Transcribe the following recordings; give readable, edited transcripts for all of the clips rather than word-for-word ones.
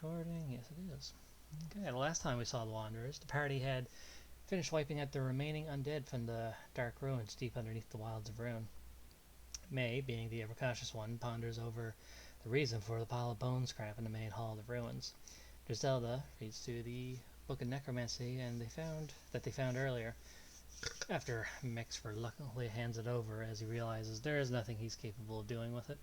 recording? Yes, it is. Okay, the last time we saw the Wanderers, the party had finished wiping out the remaining undead from the dark ruins deep underneath the wilds of Rune. May, being the ever-cautious one, ponders over the reason for the pile of bone scrap in the main hall of the ruins. Griselda reads through the book of necromancy and they found earlier, after Mix reluctantly hands it over as he realizes there is nothing he's capable of doing with it.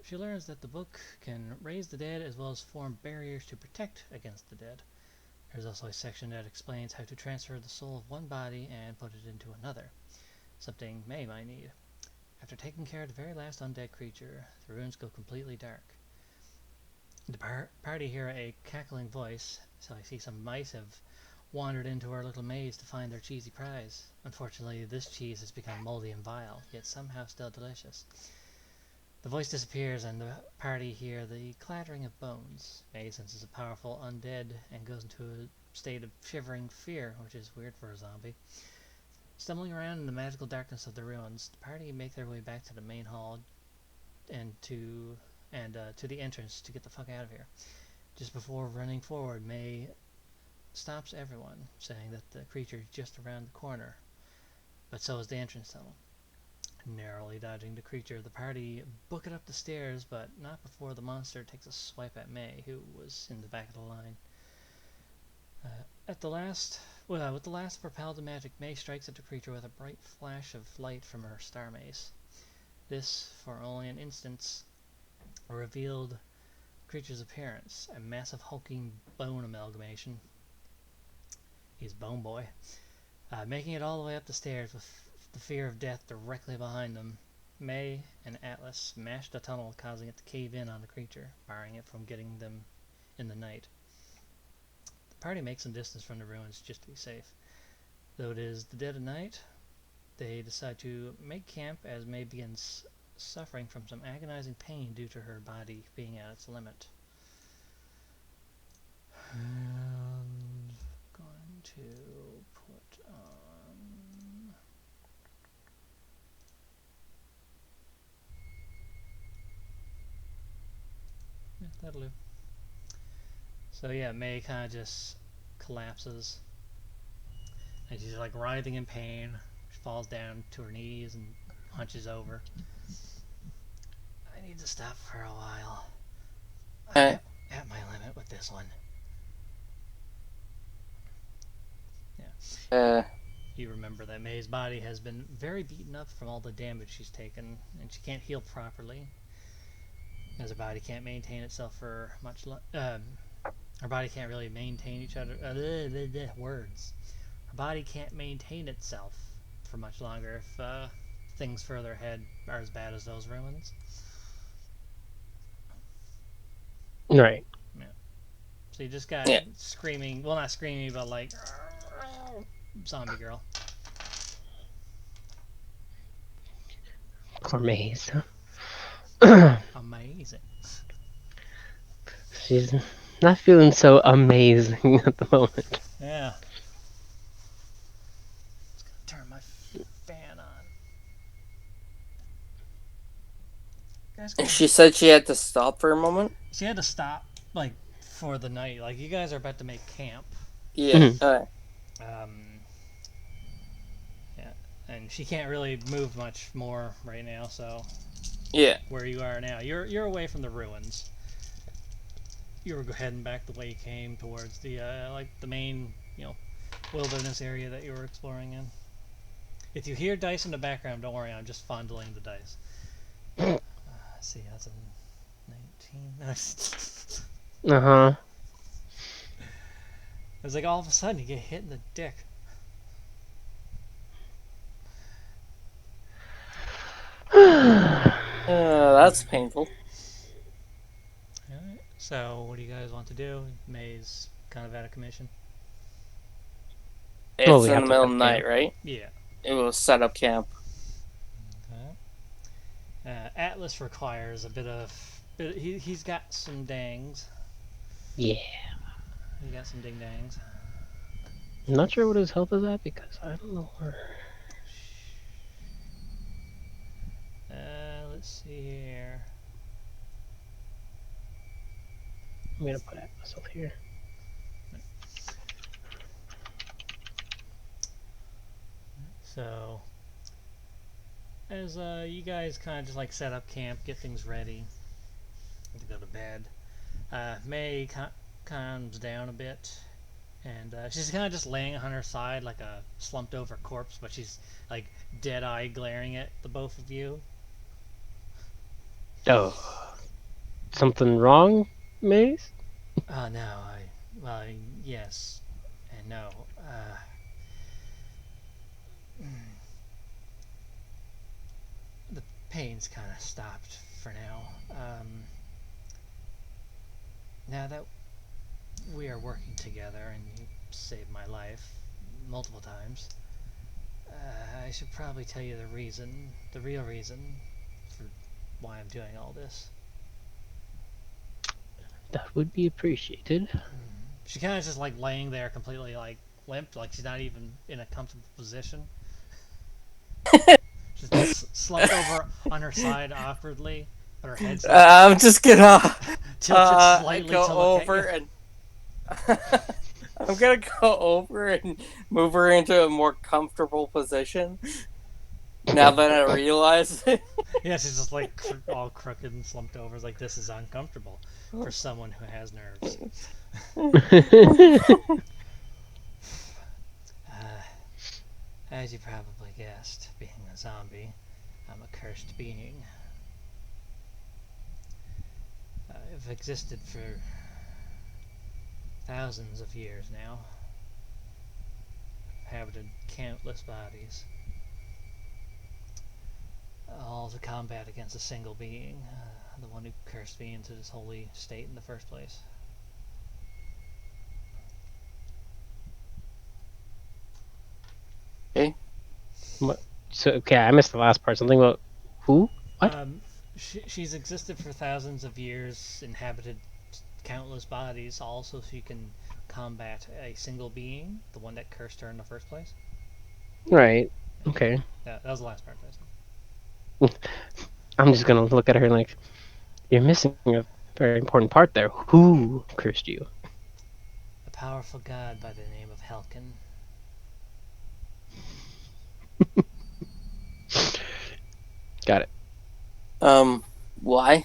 She learns that the book can raise the dead as well as form barriers to protect against the dead. There's also a section that explains how to transfer the soul of one body and put it into another, something May might need. After taking care of the very last undead creature, the ruins go completely dark. The party hear a cackling voice, so I see some mice have wandered into our little maze to find their cheesy prize. Unfortunately, this cheese has become moldy and vile, yet somehow still delicious. The voice disappears and the party hear the clattering of bones. May senses a powerful undead and goes into a state of shivering fear, which is weird for a zombie. Stumbling around in the magical darkness of the ruins, the party make their way back to the main hall and to the entrance to get the fuck out of here. Just before running forward, May stops everyone, saying that the creature is just around the corner, but so is the entrance tunnel. Narrowly dodging the creature, the party book it up the stairs, but not before the monster takes a swipe at May, who was in the back of the line. With the last propelled magic, May strikes at the creature with a bright flash of light from her star mace. This, for only an instant, revealed the creature's appearance, a massive hulking bone amalgamation. He's Bone Boy. Making it all the way up the stairs with the fear of death directly behind them, May and Atlas smash the tunnel, causing it to cave in on the creature, barring it from getting them in the night. The party makes some distance from the ruins just to be safe. Though it is the dead of night, they decide to make camp as May begins suffering from some agonizing pain due to her body being at its limit. And going to put on... Yeah, that'll do. So yeah, May kind of just collapses, and she's like writhing in pain. She falls down to her knees and hunches over. I need to stop for a while. I'm at my limit with this one. Yeah. You remember that May's body has been very beaten up from all the damage she's taken, and she can't heal properly, as her body can't maintain itself for much her body can't really maintain each other. Words. Her body can't maintain itself for much longer if things further ahead are as bad as those ruins. Right. Yeah. So you just got screaming, well, not screaming, but like zombie girl. Poor Maze. Amazing. She's not feeling so amazing at the moment. Yeah. Just gonna turn my fan on. And she said she had to stop for a moment? She had to stop, like, for the night. Like, you guys are about to make camp. Yeah. Yeah, and she can't really move much more right now, so... Yeah. Where you are now. You're away from the ruins. You were heading back the way you came towards the, the main, wilderness area that you were exploring in. If you hear dice in the background, don't worry, I'm just fondling the dice. Let's see, that's a 19. Uh-huh. It's like all of a sudden you get hit in the dick. That's painful. Alright, so what do you guys want to do? May's kind of out of commission. It's in the middle of the night, right? Yeah. It will set up camp. Okay. Atlas requires a bit of... He's got some dangs. Yeah. He got some ding-dangs. I'm not sure what his health is at because I don't know where. Let's see here. I'm gonna put myself here. So, as you guys kind of just like set up camp, get things ready to go to bed, May calms down a bit, and she's kind of just laying on her side like a slumped over corpse, but she's like dead eye glaring at the both of you. Oh, something wrong, Maze? No, well, yes and no. The pain's kind of stopped for now. Now that we are working together and you saved my life multiple times, I should probably tell you the real reason for why I'm doing all this. That would be appreciated. She kind of just like laying there completely like limp, like she's not even in a comfortable position. She's slumped over on her side awkwardly, but her head's like I'm just gonna tilted slightly go to look over at you. and I'm gonna go over and move her into a more comfortable position. Now that I realize it. Yeah, she's just like all crooked and slumped over. It's like, this is uncomfortable for someone who has nerves. As you probably guessed, being a zombie, I'm a cursed being. I've existed for thousands of years now, inhabited countless bodies, all to combat against a single being, the one who cursed me into this holy state in the first place. Okay. So, okay, I missed the last part. Something about who? What? She's existed for thousands of years, inhabited countless bodies, all so she can combat a single being, the one that cursed her in the first place. Right. Okay. That was the last part. I'm just gonna look at her like, you're missing a very important part there. Who cursed you? A powerful god by the name of Helkin. Got it. Why?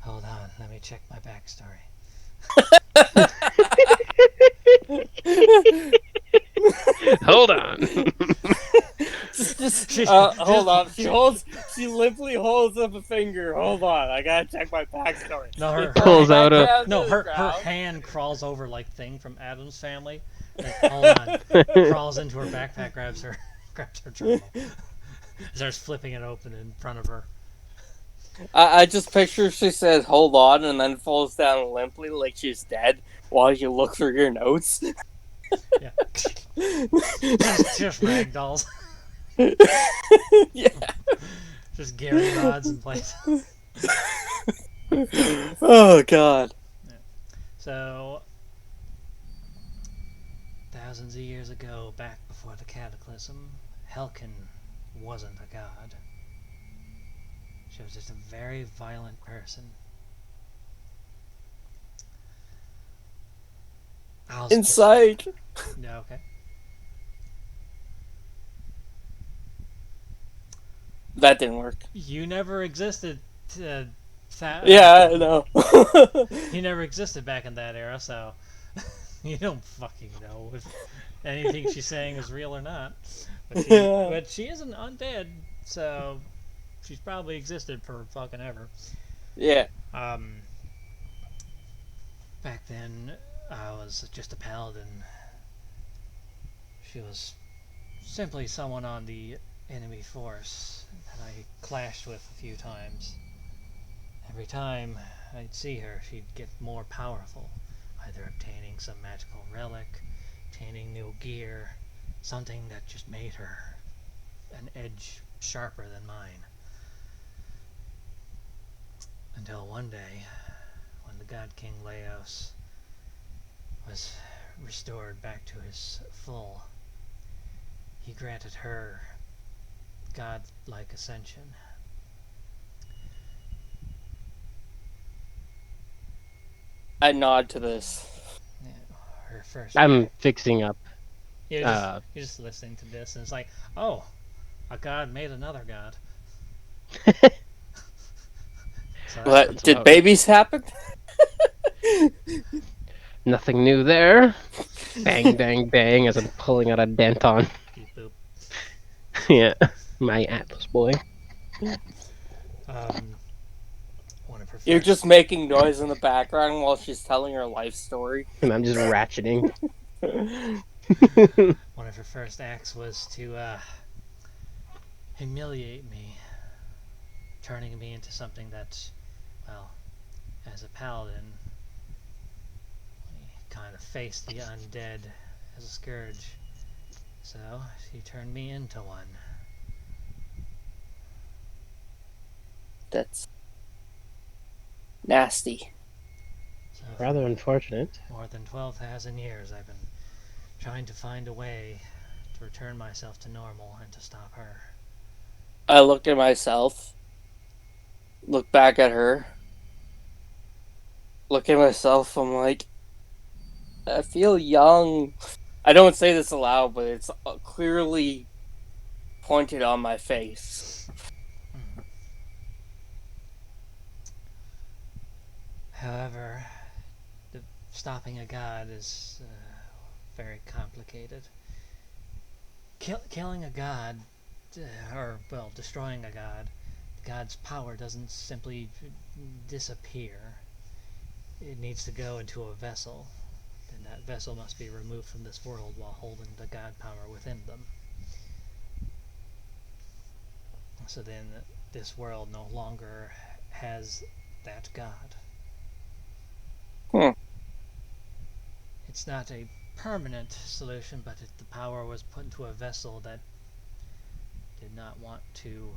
Hold on, let me check my backstory. Hold on. Hold on. She limply holds up a finger. Hold on. I gotta check my backstory. No, her Pulls out a- her hand crawls over like Thing from Adam's Family. Like, hold on, crawls into her backpack, grabs her journal, starts flipping it open in front of her. I just picture she says hold on and then falls down limply like she's dead while you look through your notes. Yeah, just ragdolls. Yeah. Just Gary rods in place. Oh god. So, thousands of years ago, back before the cataclysm, Helkin wasn't a god. She was just a very violent person. Inside. No, okay. That didn't work. You never existed. Yeah, I know. You never existed back in that era, so you don't fucking know if anything she's saying is real or not. But she isn't undead, so she's probably existed for fucking ever. Yeah. Back then, I was just a paladin. She was simply someone on the enemy force that I clashed with a few times. Every time I'd see her, she'd get more powerful, either obtaining some magical relic, obtaining new gear, something that just made her an edge sharper than mine. Until one day, when the God King Laos was restored back to his full, he granted her god-like ascension. I nod to this. Yeah, her first. I'm fixing up. You're just listening to this, and it's like, oh, a god made another god. So that's What? That's Did about babies happen? nothing new there. Bang, bang, bang, as I'm pulling out a denton. beep boop. Yeah, my Atlas boy. Um, one of her You're first. just making noise in the background while she's telling her life story. And I'm just ratcheting. One of her first acts was to humiliate me, turning me into something that, well, as a paladin, we kind of faced the undead as a scourge. So she turned me into one. That's nasty. So Rather for unfortunate. more than 12,000 years, I've been trying to find a way to return myself to normal and to stop her. I look at myself, look back at her, look at myself. I'm like, I feel young. I don't say this aloud, but it's clearly pointed on my face. However, stopping a god is very complicated. Killing a god, or, well, destroying a god, the god's power doesn't simply disappear. It needs to go into a vessel, and that vessel must be removed from this world while holding the god power within them. So then this world no longer has that god. Hmm. It's not a permanent solution, but the power was put into a vessel that did not want to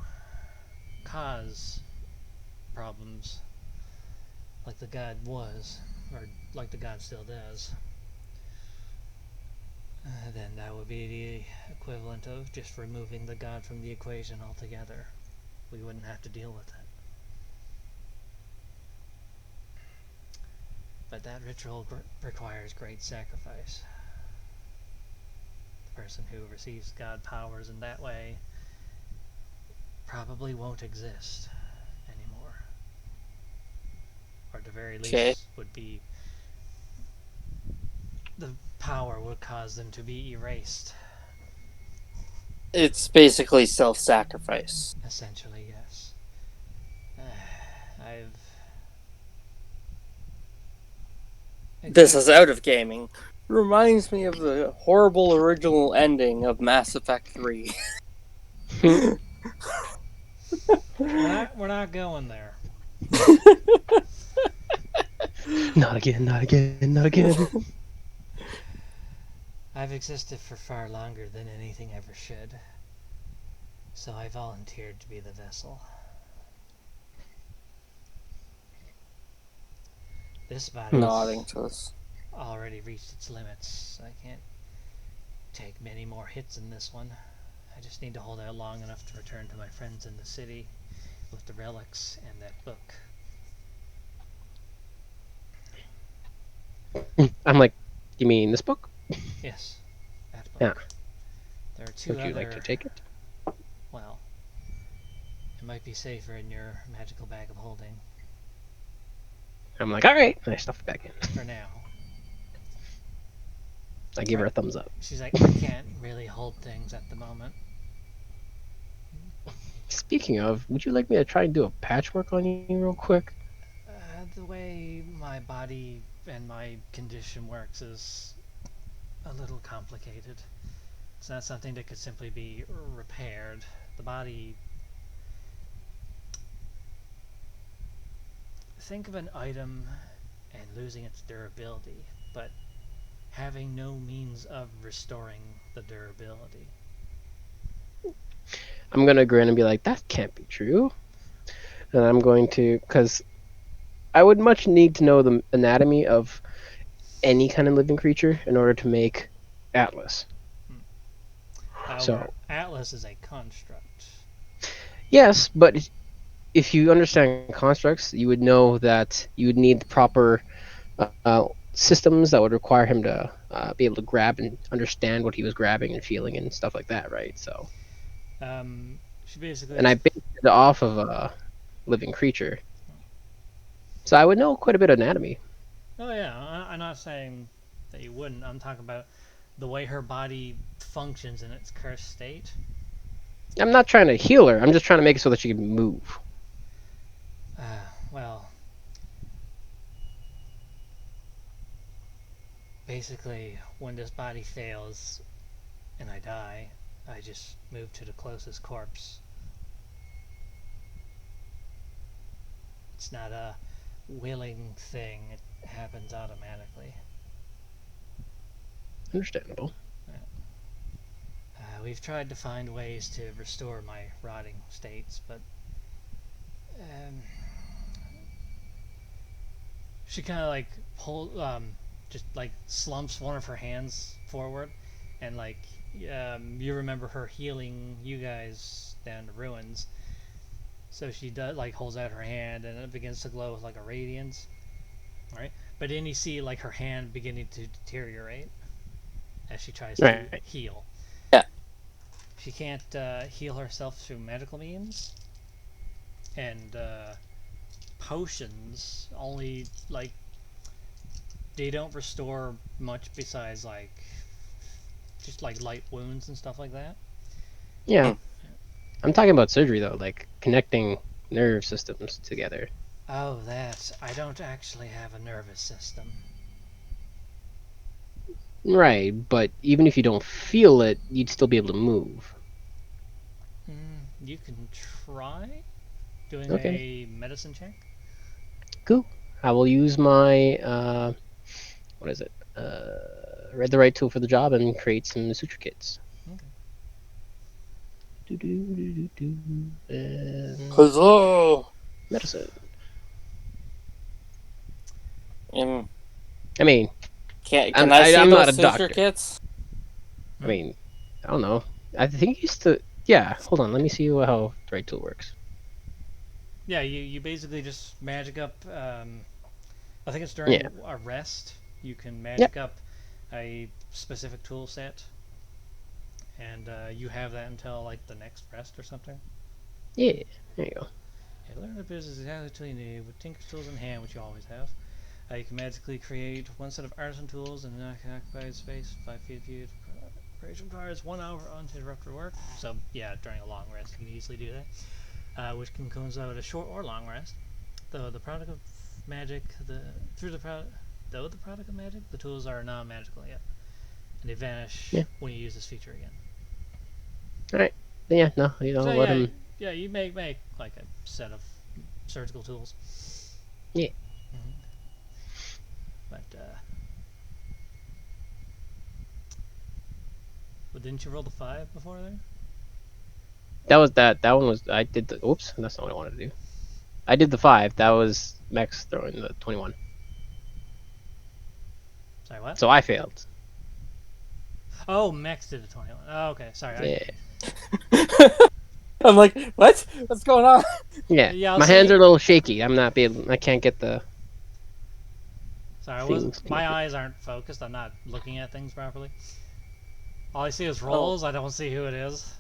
cause problems like the god was, or like the god still does. Then that would be the equivalent of just removing the god from the equation altogether. We wouldn't have to deal with it. But that ritual requires great sacrifice. The person who receives god powers in that way probably won't exist anymore. Or at the very least would be, the power would cause them to be erased. It's basically self-sacrifice. Essentially, yes. I've This is out of gaming. Reminds me of the horrible original ending of Mass Effect 3. we're not going there. Not again, not again, not again. I've existed for far longer than anything ever should. So I volunteered to be the vessel. This body's Nodding to us. already reached its limits. I can't take many more hits in this one. I just need to hold out long enough to return to my friends in the city with the relics and that book. I'm like, you mean this book? Yes, that book. Yeah. There are two Would you like to take it? Well, it might be safer in your magical bag of holding I'm like, all right. And I stuff it back in. for now. I give her a thumbs up. She's like, I can't really hold things at the moment. Speaking of, would you like me to try and do a patchwork on you real quick? The way my body and my condition works is a little complicated. It's not something that could simply be repaired. The body... Think of an item and losing its durability, but having no means of restoring the durability. I'm gonna grin and be like, that can't be true. And I'm going to, because I would much need to know the anatomy of any kind of living creature in order to make Atlas. So Atlas is a construct. yes, but if you understand constructs, you would know that you would need the proper systems that would require him to be able to grab and understand what he was grabbing and feeling and stuff like that, right? So, She basically and I based it off of a living creature, so I would know quite a bit of anatomy. Oh yeah, I'm not saying that you wouldn't. I'm talking about the way her body functions in its cursed state. I'm not trying to heal her. I'm just trying to make it so that she can move. Well, basically, when this body fails and I die, I just move to the closest corpse. It's not a willing thing, it happens automatically. Understandable. We've tried to find ways to restore my rotting states, but um, she kind of like just like slumps one of her hands forward, and like you remember her healing you guys down the ruins. So she does like holds out her hand, and it begins to glow with like a radiance, right? But then you see like her hand beginning to deteriorate as she tries to Right. heal. Yeah. She can't heal herself through medical means, and potions only like they don't restore much besides like just like light wounds and stuff like that. Yeah. I'm talking about surgery though, like connecting nerve systems together. Oh, that I don't actually have a nervous system. Right, but even if you don't feel it, you'd still be able to move. You can try doing Okay, a medicine check. cool. I will use my what is it? Read the right tool for the job and create some suture kits. Okay. Huzzah! Medicine. And I mean, can I see I'm not those a suture doctor. kits? I mean, I don't know. I think he used to. Yeah, hold on. Let me see how the right tool works. Yeah, you basically just magic up. I think it's Yeah. during a rest. You can Yep. magic up a specific tool set, and you have that until like the next rest or something. Yeah. There you go. Yeah, learn the business exactly what you need with Tinker's tools in hand, which you always have. You can magically create one set of artisan tools and not occupy space 5 feet of view. Operation requires 1 hour uninterrupted work. So yeah, during a long rest, you can easily do that. Which can coincide with a short or long rest. Though the product of magic, though the product of magic, the tools are non-magical yet, and they vanish Yeah. when you use this feature again. All right. Yeah. No. So Let yeah, him. yeah, you make like a set of surgical tools. Yeah. But but didn't you roll the 5 before there? That was that. That one was. I did the. Oops. That's not what I wanted to do. I did the 5. That was Max throwing the 21. Sorry, what? So I failed. Oh, Max did a 21. Oh, okay. Sorry. Yeah. I'm like, what? What's going on? Yeah. Yeah, I'll My hands say- are a little shaky. I'm not being. I can't get the Sorry, things my connected. eyes aren't focused. I'm not looking at things properly. All I see is rolls. I don't see who it is.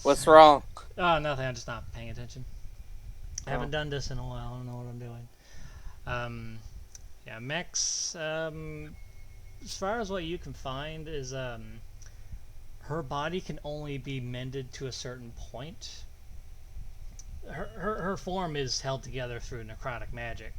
What's wrong? Oh, nothing. I'm just not paying attention. I haven't done this in a while. I don't know what I'm doing. Yeah, Max. As far as what you can find is, her body can only be mended to a certain point. Her form is held together through necrotic magic.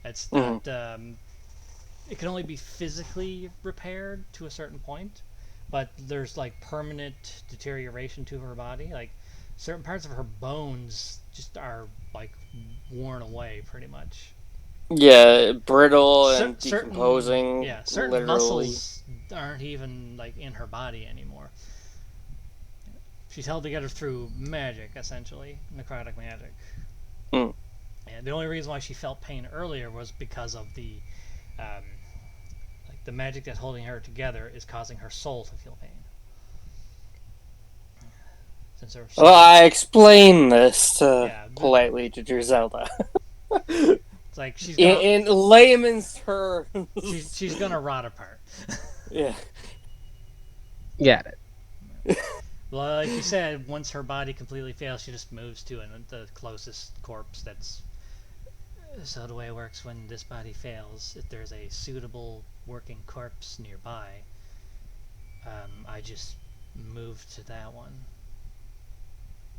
It's not. It can only be physically repaired to a certain point, but there's like permanent deterioration to her body. Like certain parts of her bones just are like worn away, pretty much. Yeah, brittle and Certain, decomposing. yeah, certain literally. muscles aren't even like in her body anymore. She's held together through magic, essentially, necrotic magic. Mm. And the only reason why she felt pain earlier was because of the, like the magic that's holding her together is causing her soul to feel pain. Since Well, I explained this Yeah, politely to Drizelda. It's like she's gonna In layman's terms. she's gonna rot apart. Yeah. Got it. Well, like you said, once her body completely fails, she just moves to the closest corpse that's. So the way it works when this body fails, if there's a suitable working corpse nearby, I just move to that one.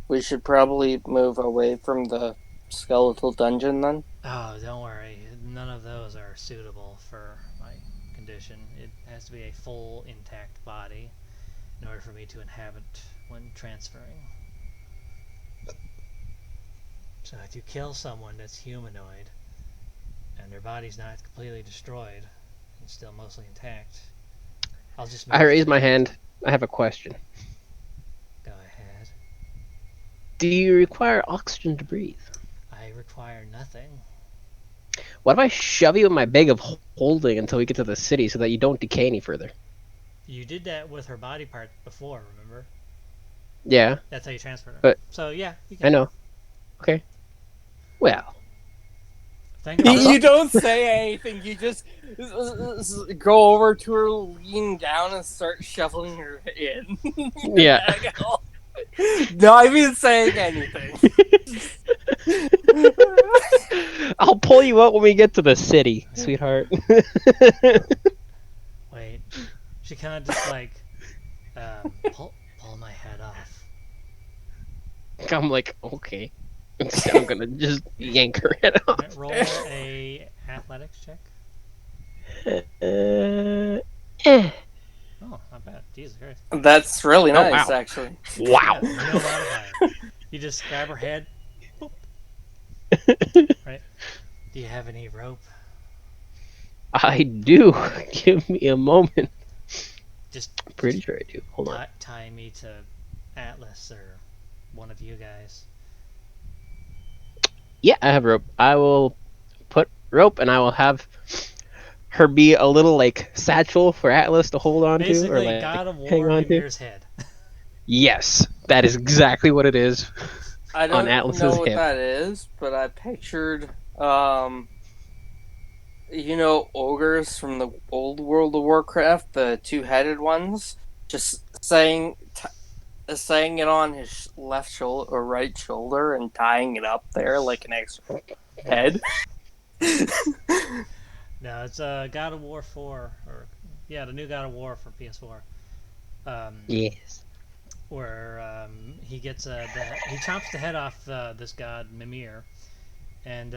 We should probably move away from the skeletal dungeon then. Oh, don't worry. None of those are suitable for my condition. It has to be a full, intact body in order for me to inhabit when transferring. So if you kill someone that's humanoid, and their body's not completely destroyed, and still mostly intact, I'll just move I raise to my that. hand. I have a question. Go ahead. Do you require oxygen to breathe? I require nothing. What if I shove you in my bag of holding until we get to the city so that you don't decay any further? You did that with her body part before, remember? Yeah, That's how you transferred her. But- So yeah, you I can. know. Okay. Well, Think I'll about You it. don't say anything. You just go over to her, lean down, and start shoveling her in. yeah. Not even saying anything. I'll pull you out when we get to the city, sweetheart. Wait. She kind of just like pull my head off. I'm like, okay. Instead, I'm gonna just yank her head off. Alright, roll a athletics check. Eh. Oh, not bad. Jesus Christ. That's really Oh, nice, wow. actually. Wow. Yeah, no modifier. You just grab her head. Boop. Right. Do you have any rope? I do. Give me a moment. Just Pretty sure I do. Hold on. tie me to Atlas or one of you guys. Yeah, I have rope. I will put rope, and I will have her be a little like satchel for Atlas to hold on to, or Basically, like God of hang War on to. Mimir's head. Yes, that is exactly what it is. I On don't Atlas's know what hip. that is, but I pictured, ogres from the old World of Warcraft, the two-headed ones, just saying it on his left shoulder or right shoulder and tying it up there like an extra head. No, it's God of War 4, or yeah, the new God of War for PS4. Yes. Where he gets he chops the head off this god Mimir, and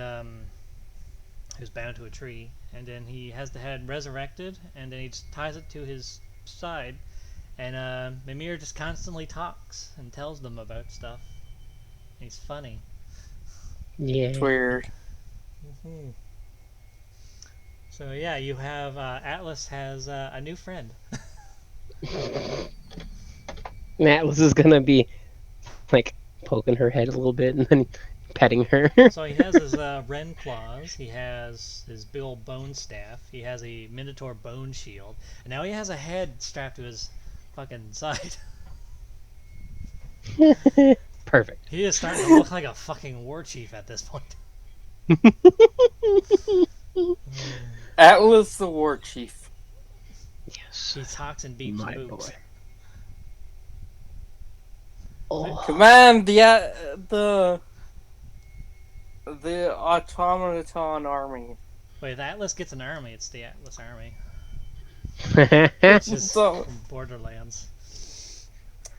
who's bound to a tree, and then he has the head resurrected, and then he just ties it to his side, and Mimir just constantly talks and tells them about stuff. He's funny. Yeah. It's weird. Mm-hmm. So yeah, you have Atlas has a new friend. Atlas is gonna be like poking her head a little bit and then petting her. So he has his Ren claws, he has his big old bone staff, he has a Minotaur bone shield, and now he has a head strapped to his fucking side. Perfect. He is starting to look like a fucking war chief at this point. Atlas the War Chief. Yes. He talks and beeps My boots. boy. Oh. Command the automaton army. Wait, if Atlas gets an army, it's the Atlas army. It's just So- from Borderlands.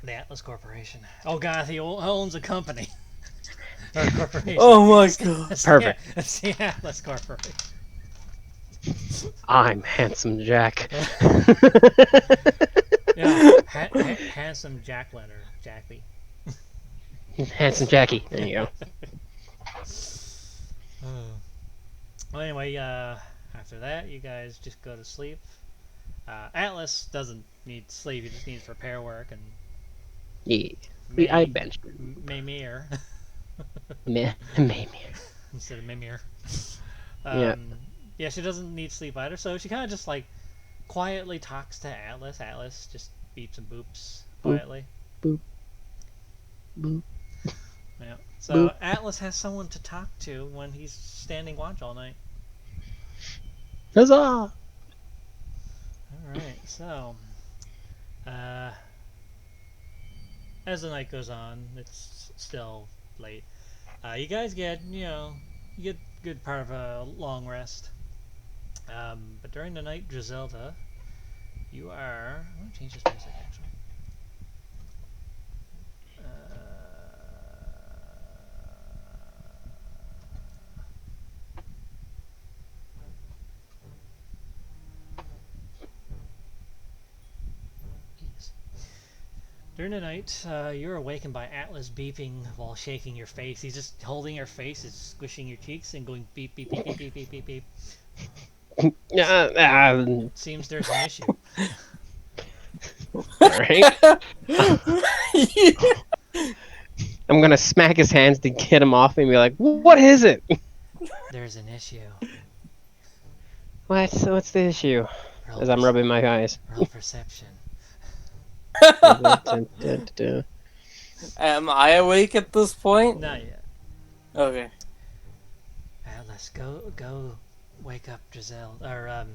The Atlas Corporation. Oh god, he owns a company. Or a corporation. Oh my god. Perfect. It's the Atlas Corporation. I'm Handsome Jack. Yeah, handsome Jacqueline or Jackie. Handsome Jackie. There you go. Well, anyway, after that, you guys just go to sleep. Atlas doesn't need sleep; he just needs repair work and. Yeah. I benched her. Mimir Maybe. instead of Mimir. Yeah. Yeah, she doesn't need sleep either, so she kind of just like quietly talks to Atlas. Atlas just beeps and boops Boop. quietly. Boop. Boop. Yeah. So Boop. Atlas has someone to talk to when he's standing watch all night. Huzzah! All right. So, uh, as the night goes on, it's still late. You guys get, you get good part of a long rest. But during the night, Griselda, you are. I'm gonna change this music actually. Keys. During the night, you're awakened by Atlas beeping while shaking your face. He's just holding your face, is squishing your cheeks, and going beep, beep, beep, beep, beep, beep, beep, beep. Seems there's an issue. Alright. I'm gonna smack his hands to get him off me and be like, what is it? There's an issue. What's the issue? Roll As I'm rubbing my eyes. Roll perception. Am I awake at this point? Not yet. Okay. Atlas, go, wake up Giselle. Or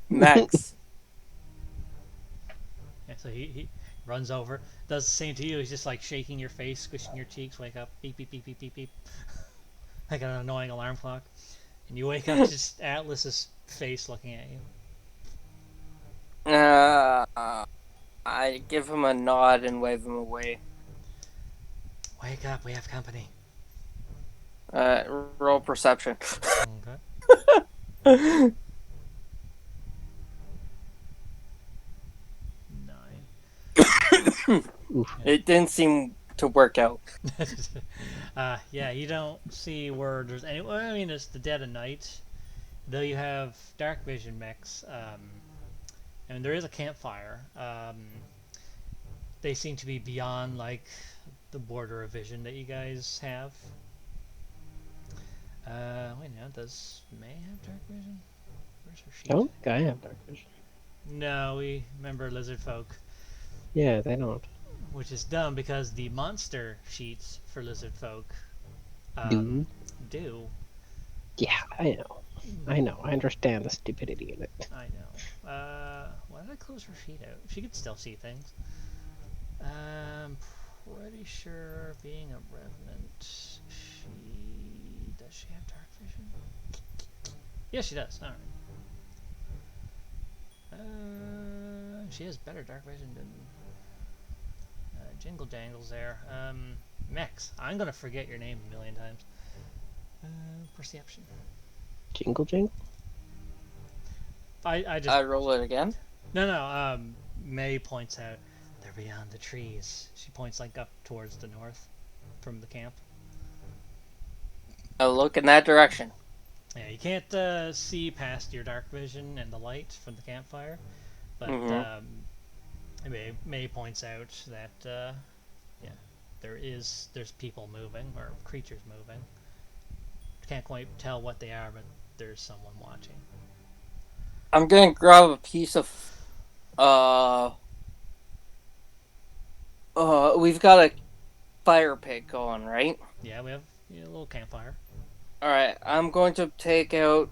Max. Yeah, so he runs over, does the same to you. He's just like shaking your face, squishing your cheeks. Wake up, beep beep beep beep beep beep, like an annoying alarm clock. And you wake up just Atlas's face looking at you. I give him a nod and wave him away. Wake up, we have company. Roll perception. Okay. 9. It didn't seem to work out. Yeah, you don't see where there's any. Well, I mean, it's the dead of night, though you have dark vision mechs. And there is a campfire. They seem to be beyond like the border of vision that you guys have. Wait now, does May have dark vision? Where's her sheet? I don't think I have dark vision. No, we remember lizard folk. Yeah, they don't. Which is dumb because the monster sheets for lizard folk do. Yeah, I know. I understand the stupidity in it. I know. Why did I close her sheet out? She could still see things. Pretty sure being a revenant, does she have dark vision? Yes, she does. All right. She has better dark vision than Jingle Jangles there. Mex, I'm gonna forget your name a million times. Perception. Jingle jingle? I roll it again? No. May points out they're beyond the trees. She points like up towards the north from the camp. I look in that direction. Yeah, you can't see past your dark vision and the light from the campfire, but May points out that there's people moving or creatures moving. Can't quite tell what they are, but there's someone watching. I'm gonna grab a piece of we've got a fire pit going, right? Yeah, we have a little campfire. Alright, I'm going to take out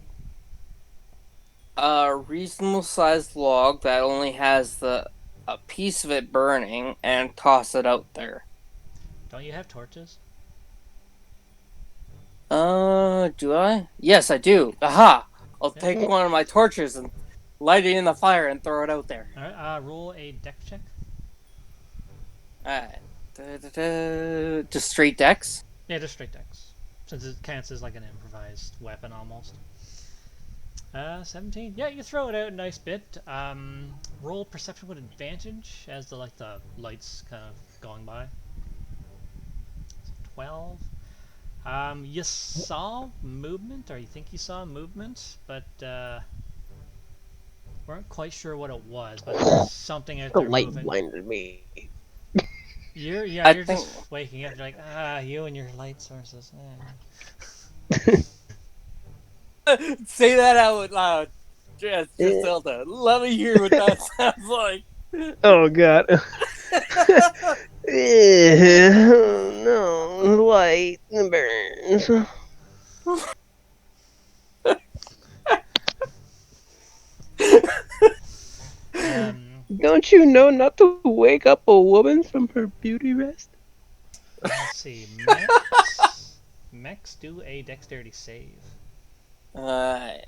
a reasonable sized log that only has a piece of it burning and toss it out there. Don't you have torches? Do I? Yes, I do. Aha! I'll take one of my torches and light it in the fire and throw it out there. Alright, roll a dex check. Alright. Just straight dex? Yeah, just straight dex. Since it counts as like an improvised weapon almost. 17. Yeah, you throw it out a nice bit. Roll perception with advantage as the lights kind of going by. 12. You saw movement, or you think you saw movement, but weren't quite sure what it was. But there's something out The there light moving. blinded me. You're just waking up. You're like, you and your light sources. Say that out loud. Just Zelda. Let me hear what that sounds like. Oh god. No, light burns. Don't you know not to wake up a woman from her beauty rest? Let's see. Mex, do a dexterity save. Okay.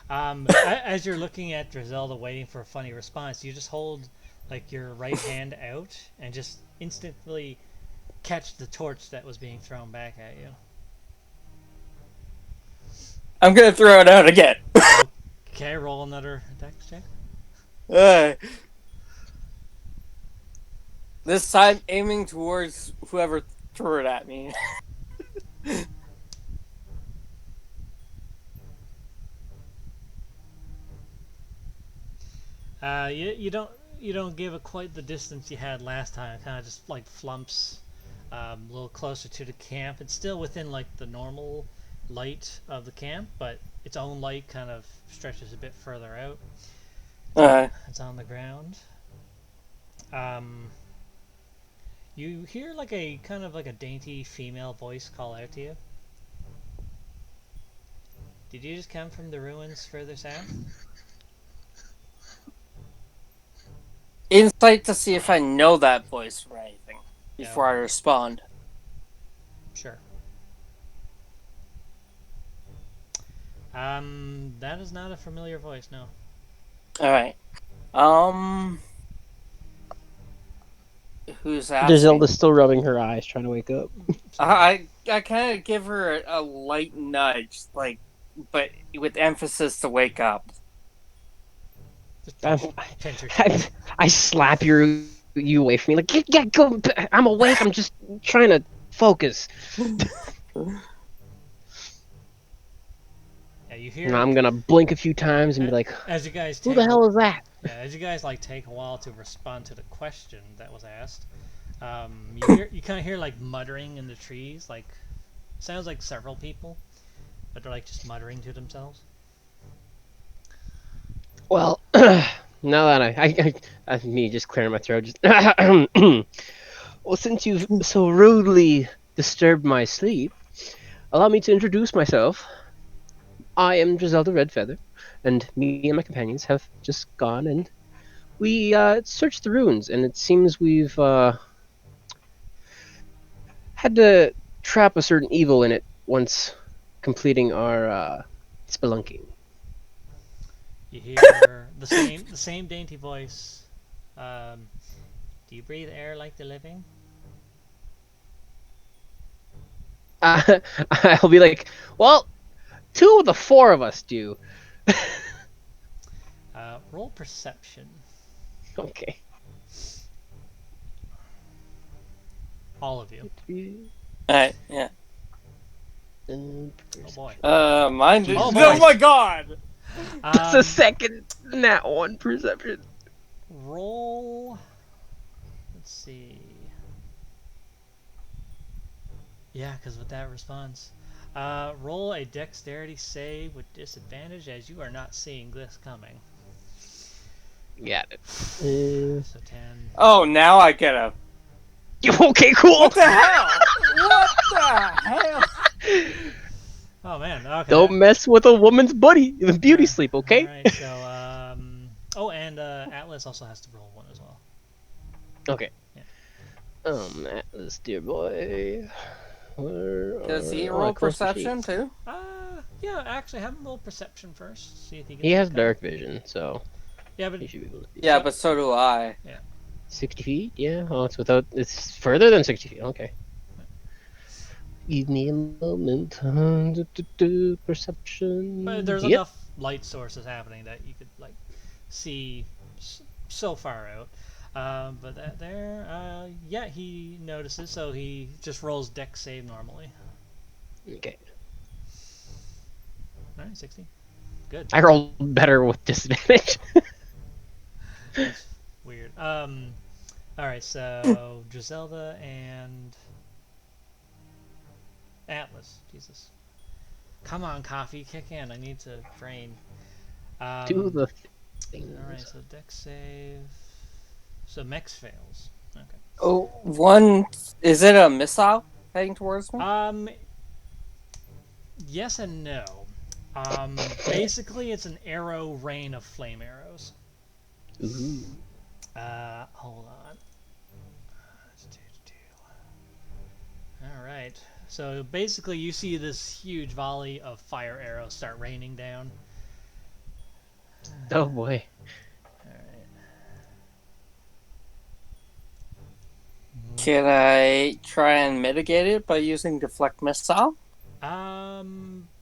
As you're looking at Drizelda waiting for a funny response, you just hold like your right hand out and just instantly catch the torch that was being thrown back at you. I'm gonna throw it out again. Okay, roll another dex check. This time aiming towards whoever threw it at me. You don't give it quite the distance you had last time. It kind of just like flumps a little closer to the camp. It's still within like the normal light of the camp, but its own light kind of stretches a bit further out. It's on the ground. Um, you hear like a kind of like a dainty female voice call out to you. Did you just come from the ruins further south? Insight to see if I know that voice or anything before I respond. Sure. That is not a familiar voice, no. Alright. Who's asking? Zelda's still rubbing her eyes, trying to wake up. I kind of give her a light nudge, like, but with emphasis to wake up. I slap you away from me, like, yeah, go. I'm awake. I'm just trying to focus. Yeah, you hear. And I'm gonna blink a few times and be like, as you guys "Who the hell is that?" Yeah, as you guys like take a while to respond to the question that was asked, you kind of hear like muttering in the trees, like sounds like several people, but they're like just muttering to themselves. Well, now that I me just clearing my throat, just well, since you've so rudely disturbed my sleep, allow me to introduce myself. I am Griselda Redfeather, and me and my companions have just gone and we searched the ruins, and it seems we've had to trap a certain evil in it once completing our spelunking. You hear the same dainty voice. Do you breathe air like the living? I'll be like, well, 2 of the 4 of us do. Roll perception. Okay. All of you. Alright, yeah. Oh boy. Mine did. Oh, Oh my god! That's a second nat 1 perception. Roll. Let's see. Yeah, because with that response. Roll a dexterity save with disadvantage as you are not seeing this coming. Got it. So 10. Oh, now I get a. Okay, cool. What the hell? What the hell? Oh man, okay. Don't mess with a woman's beauty sleep, okay? Alright, so, oh, and Atlas also has to roll 1 as well. Okay. Yeah. Atlas, dear boy. Does he roll perception too? Yeah, actually, have him roll perception first. See if he can. He has dark vision, so. Yeah, but He should be able to see. Yeah, but so do I. Yeah. 60 feet? Yeah. Oh, it's further than 60 feet. Okay. Give me a moment. Perception. But there's enough light sources happening that you could like see so far out. But yeah, he notices, so he just rolls dex save normally. Okay. Alright, 60. Good. I rolled better with disadvantage. That's weird. Alright, so Griselda and Atlas. Jesus. Come on, coffee, kick in. I need to brain. Do the Alright, so dex save. So Mex fails. Okay. Oh, one. Is it a missile heading towards me? Yes and no. Basically, it's an arrow rain of flame arrows. Ooh. Hold on. Alright. So basically, you see this huge volley of fire arrows start raining down. Oh boy. Alright. Can I try and mitigate it by using deflect missile?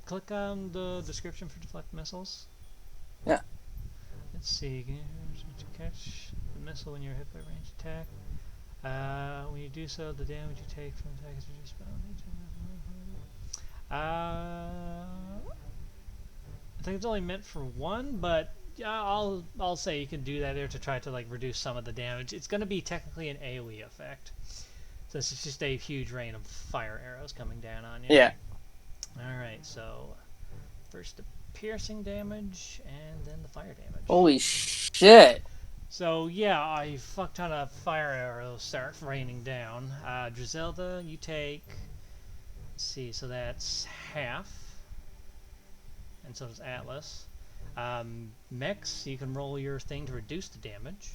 Click on the description for deflect missiles. Yeah. Let's see. To catch the missile when you're hit by ranged attack. When you do so, the damage you take from attack is reduced by I think it's only meant for one, but yeah, I'll say you can do that there to try to like reduce some of the damage. It's going to be technically an AoE effect, so it's just a huge rain of fire arrows coming down on you. Yeah. All right, so first the piercing damage, and then the fire damage. Holy shit! So yeah, a fuck ton of fire arrows start raining down. Drizelda, you take. Let's see, so that's half, and so does Atlas. Mex, you can roll your thing to reduce the damage.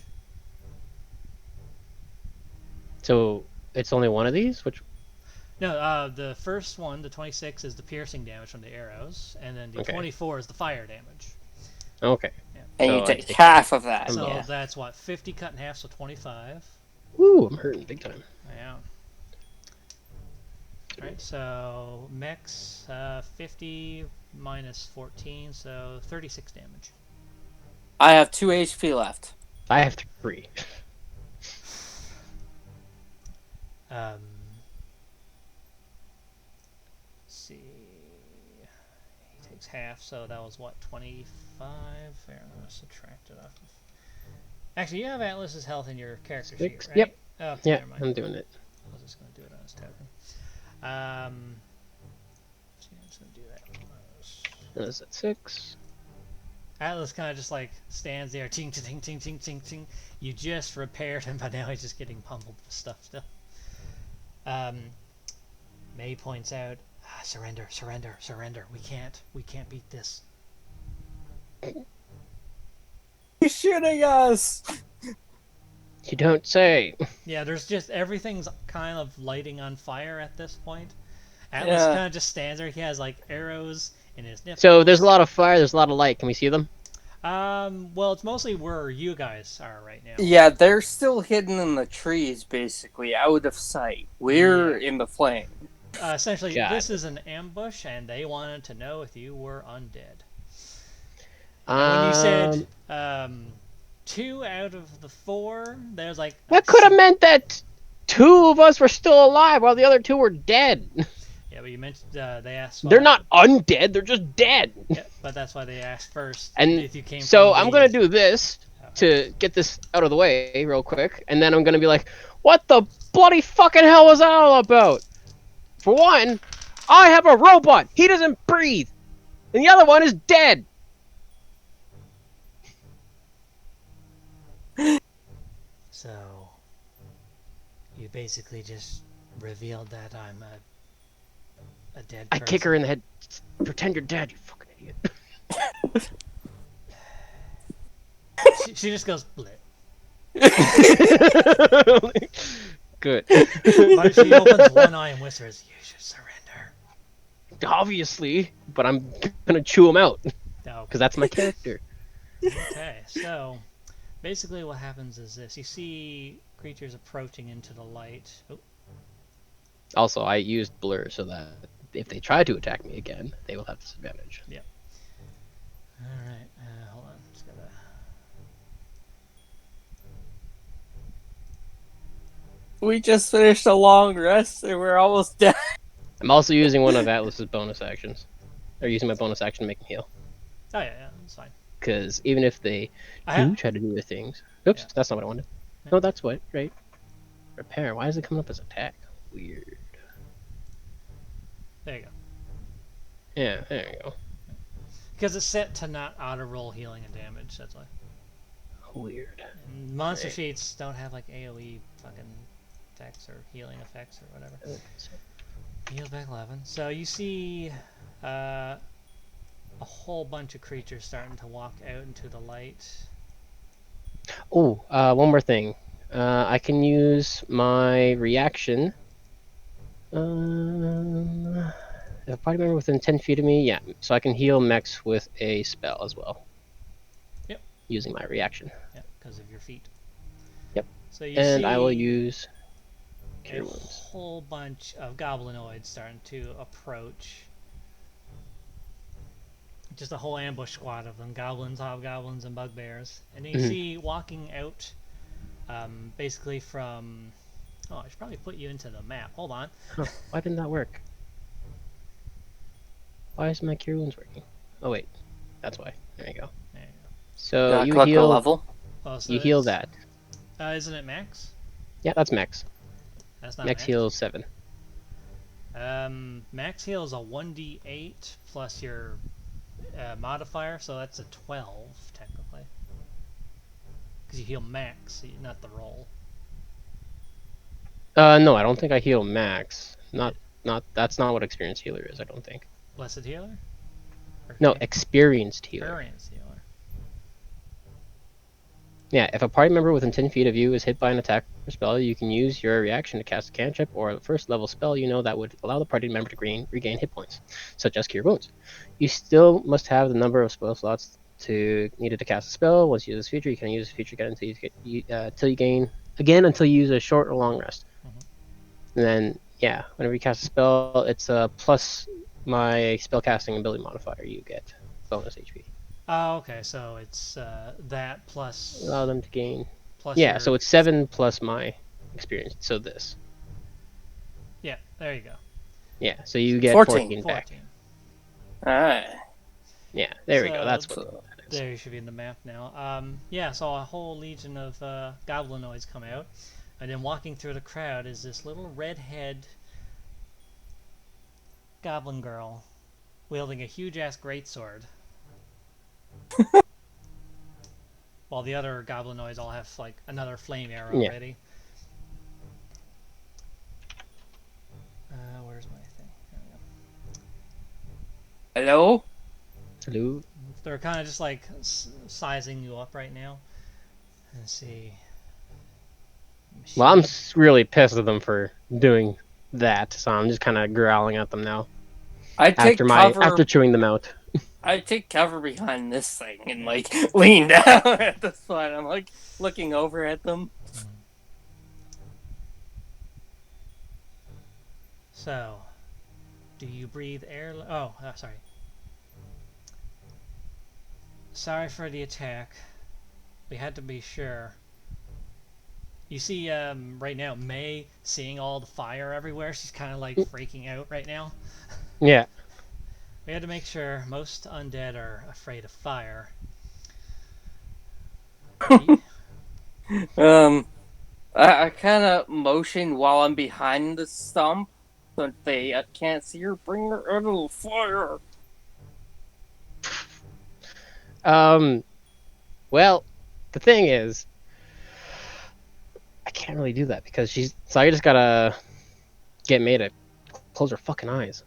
So it's only one of these? Which? No, the first one, the 26, is the piercing damage from the arrows, and then the 24 is the fire damage. Okay. Yeah. And So you I take take half of that. So Yeah. that's what, 50 cut in half, so 25. Ooh, I'm hurting big time. Yeah. Alright, so Mex, 50 minus 14, so 36 damage. I have 2 HP left. I have 3. Let's see. He takes half, so that was what, 25? There, I'm gonna subtract it off of. Actually, you have Atlas's health in your character sheet, right? Yep. Oh, Yeah, never mind. I'm doing it. I was just gonna do it on his token. So I'm just gonna do that. That's at 6. Atlas kind of just like stands there, ting, ting, ting, ting, ting, ting. You just repaired him, but now he's just getting pummeled with stuff still. May points out, surrender, surrender, surrender. We can't beat this. He's shooting us! You don't say. Yeah, there's just everything's kind of lighting on fire at this point. Atlas kind of just stands there. He has like arrows in his nipples. So there's a lot of fire, there's a lot of light. Can we see them? Well, it's mostly where you guys are right now. Yeah, they're still hidden in the trees, basically, out of sight. We're in the flame. Essentially, this is an ambush, and they wanted to know if you were undead. When you said 2 out of the 4, there's like... That could have meant that 2 of us were still alive while the other 2 were dead. Yeah, but you mentioned they asked... They're not undead, they're just dead. Yeah, but that's why they asked first And if you came so from I'm going to do this to get this out of the way real quick, and then I'm going to be like, what the bloody fucking hell was that all about? For one, I have a robot. He doesn't breathe. And the other one is dead. So, you basically just revealed that I'm a dead person. I kick her in the head. Pretend you're dead, you fucking idiot. She just goes, bleh. Good. But she opens one eye and whispers, you should surrender. Obviously, but I'm gonna chew him out. No. Because that's my character. Okay, so basically what happens is this. You see creatures approaching into the light. Oh. Also, I used blur so that if they try to attack me again, they will have disadvantage. Yep. Alright, hold on. Just gotta... We just finished a long rest and we're almost dead. I'm also using one of Atlas's bonus actions. Or using my bonus action to make him heal. Oh yeah, that's fine. Because even if they do try to do their things... Oops, that's not what I wanted. Yeah. No, that's what, right? Repair. Why is it coming up as attack? Weird. There you go. Yeah, there you go. Because it's set to not auto-roll healing and damage, that's why. Weird. And monster Right. sheets don't have like AoE fucking attacks or healing effects or whatever. Heals back 11. So you see a whole bunch of creatures starting to walk out into the light. Oh, one more thing. I can use my reaction. If a party member within 10 feet of me, yeah. So I can heal mechs with a spell as well. Yep. Using my reaction. Yep, because of your feet. Yep. So you And I will see use a Cure Wounds. whole bunch of goblinoids starting to approach. Just a whole ambush squad of them, goblins, hobgoblins, and bugbears. And you see walking out, basically from... Oh, I should probably put you into the map. Hold on. Huh, why didn't that work? Why isn't my Cure Wounds working? Oh wait, that's why. There you go. There you go. So you Click a heal. level. Oh, so You heal it's... that. Isn't it max? Yeah, that's max. That's not Max max. heals 7. Max heal is a 1d8 plus your modifier, so that's a 12 technically. Because you heal max, not the roll. No, I don't think I heal max. Not. That's not what experienced healer is. I don't think. Blessed healer? Or No, experienced healer. Experience healer. Yeah, if a party member within 10 feet of you is hit by an attack or spell, you can use your reaction to cast a cantrip or a first level spell you know that would allow the party member to regain hit points, such as Cure Wounds. You still must have the number of spell slots needed to cast a spell. Once you use this feature, you can use this feature again until you gain until you use a short or long rest. And then, yeah, whenever you cast a spell, it's plus my spellcasting ability modifier. You get bonus HP. Oh, okay, so it's that plus... Allow them to gain. Plus Yeah, your... so it's 7 plus my experience. So this. Yeah, there you go. Yeah, so you get 14 back. 14. Alright. Yeah, there we So, go. That's what that is. There you should be in the map now. Yeah, so a whole legion of goblinoids come out. And then walking through the crowd is this little redhead goblin girl wielding a huge-ass greatsword. While the other goblinoids all have, like, another flame arrow ready. Where's my thing? There we go. Hello? Hello. They're kind of just, like, sizing you up right now. Let's see. Well, I'm really pissed at them for doing that, so I'm just kind of growling at them now. I take cover after chewing them out. I take cover behind this thing and like lean down at this point. I'm like looking over at them. So, do you breathe air? Oh, sorry. Sorry for the attack. We had to be sure. You see, right now, May seeing all the fire everywhere. She's kind of like freaking out right now. Yeah. We had to make sure. Most undead are afraid of fire. I kind of motion while I'm behind the stump so they can't see her. Bring her out of the fire. Well, the thing is, I can't really do that because so I just gotta get May to close her fucking eyes.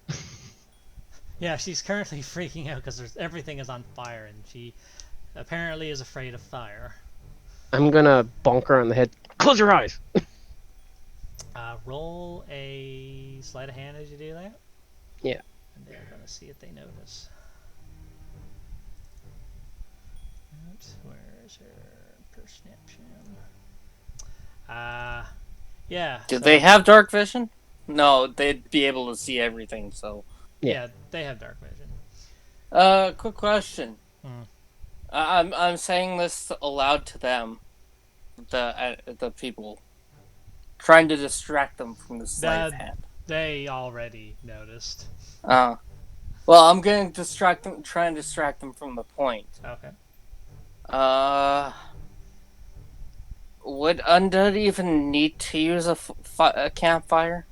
Yeah, she's currently freaking out because everything is on fire, and she apparently is afraid of fire. I'm gonna bonk her on the head. Close your eyes! Roll a sleight of hand as you do that. Yeah. And they're gonna see if they notice. Where's her perception? Yeah. Do they have dark vision? No, they'd be able to see everything. So. Yeah, they have dark vision. Quick question. I'm saying this aloud to them, the people, trying to distract them from the slave hand. They already noticed. Well, I'm going to try and distract them from the point. Okay. Would undead even need to use a campfire?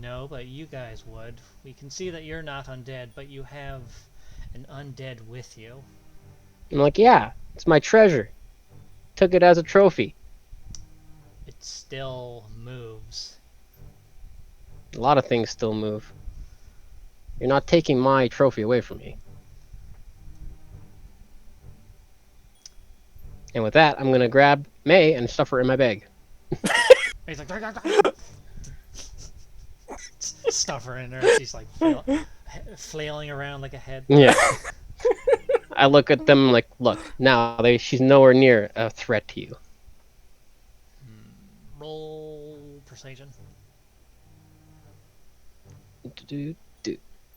No, but you guys would. We can see that you're not undead, but you have an undead with you. I'm like, yeah, it's my treasure. Took it as a trophy. It still moves. A lot of things still move. You're not taking my trophy away from me. And with that, I'm gonna grab May and stuff her in my bag. He's like, stuff her in there. She's like flailing around like a head. Yeah. I look at them like, look, now she's nowhere near a threat to you. Roll persuasion.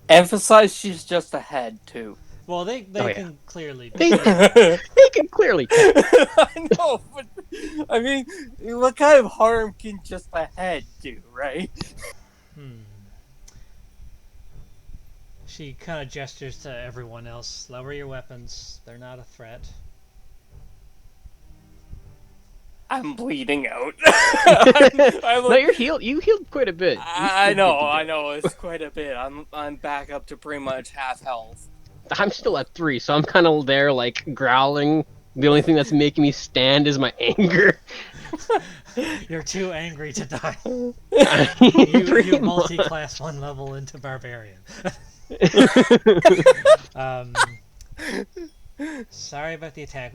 Emphasize she's just a head too. Well, they Oh, yeah. can clearly. They can clearly tell. I know, but I mean, what kind of harm can just a head do, right? She kind of gestures to everyone else. Lower your weapons. They're not a threat. I'm bleeding out. No, you're healed. You healed quite a bit. I know. It's quite a bit. I'm back up to pretty much half health. I'm still at 3, so I'm kind of there, like, growling. The only thing that's making me stand is my anger. You're too angry to die. Pretty You much. multi-class 1 level into barbarian. Sorry about the attack.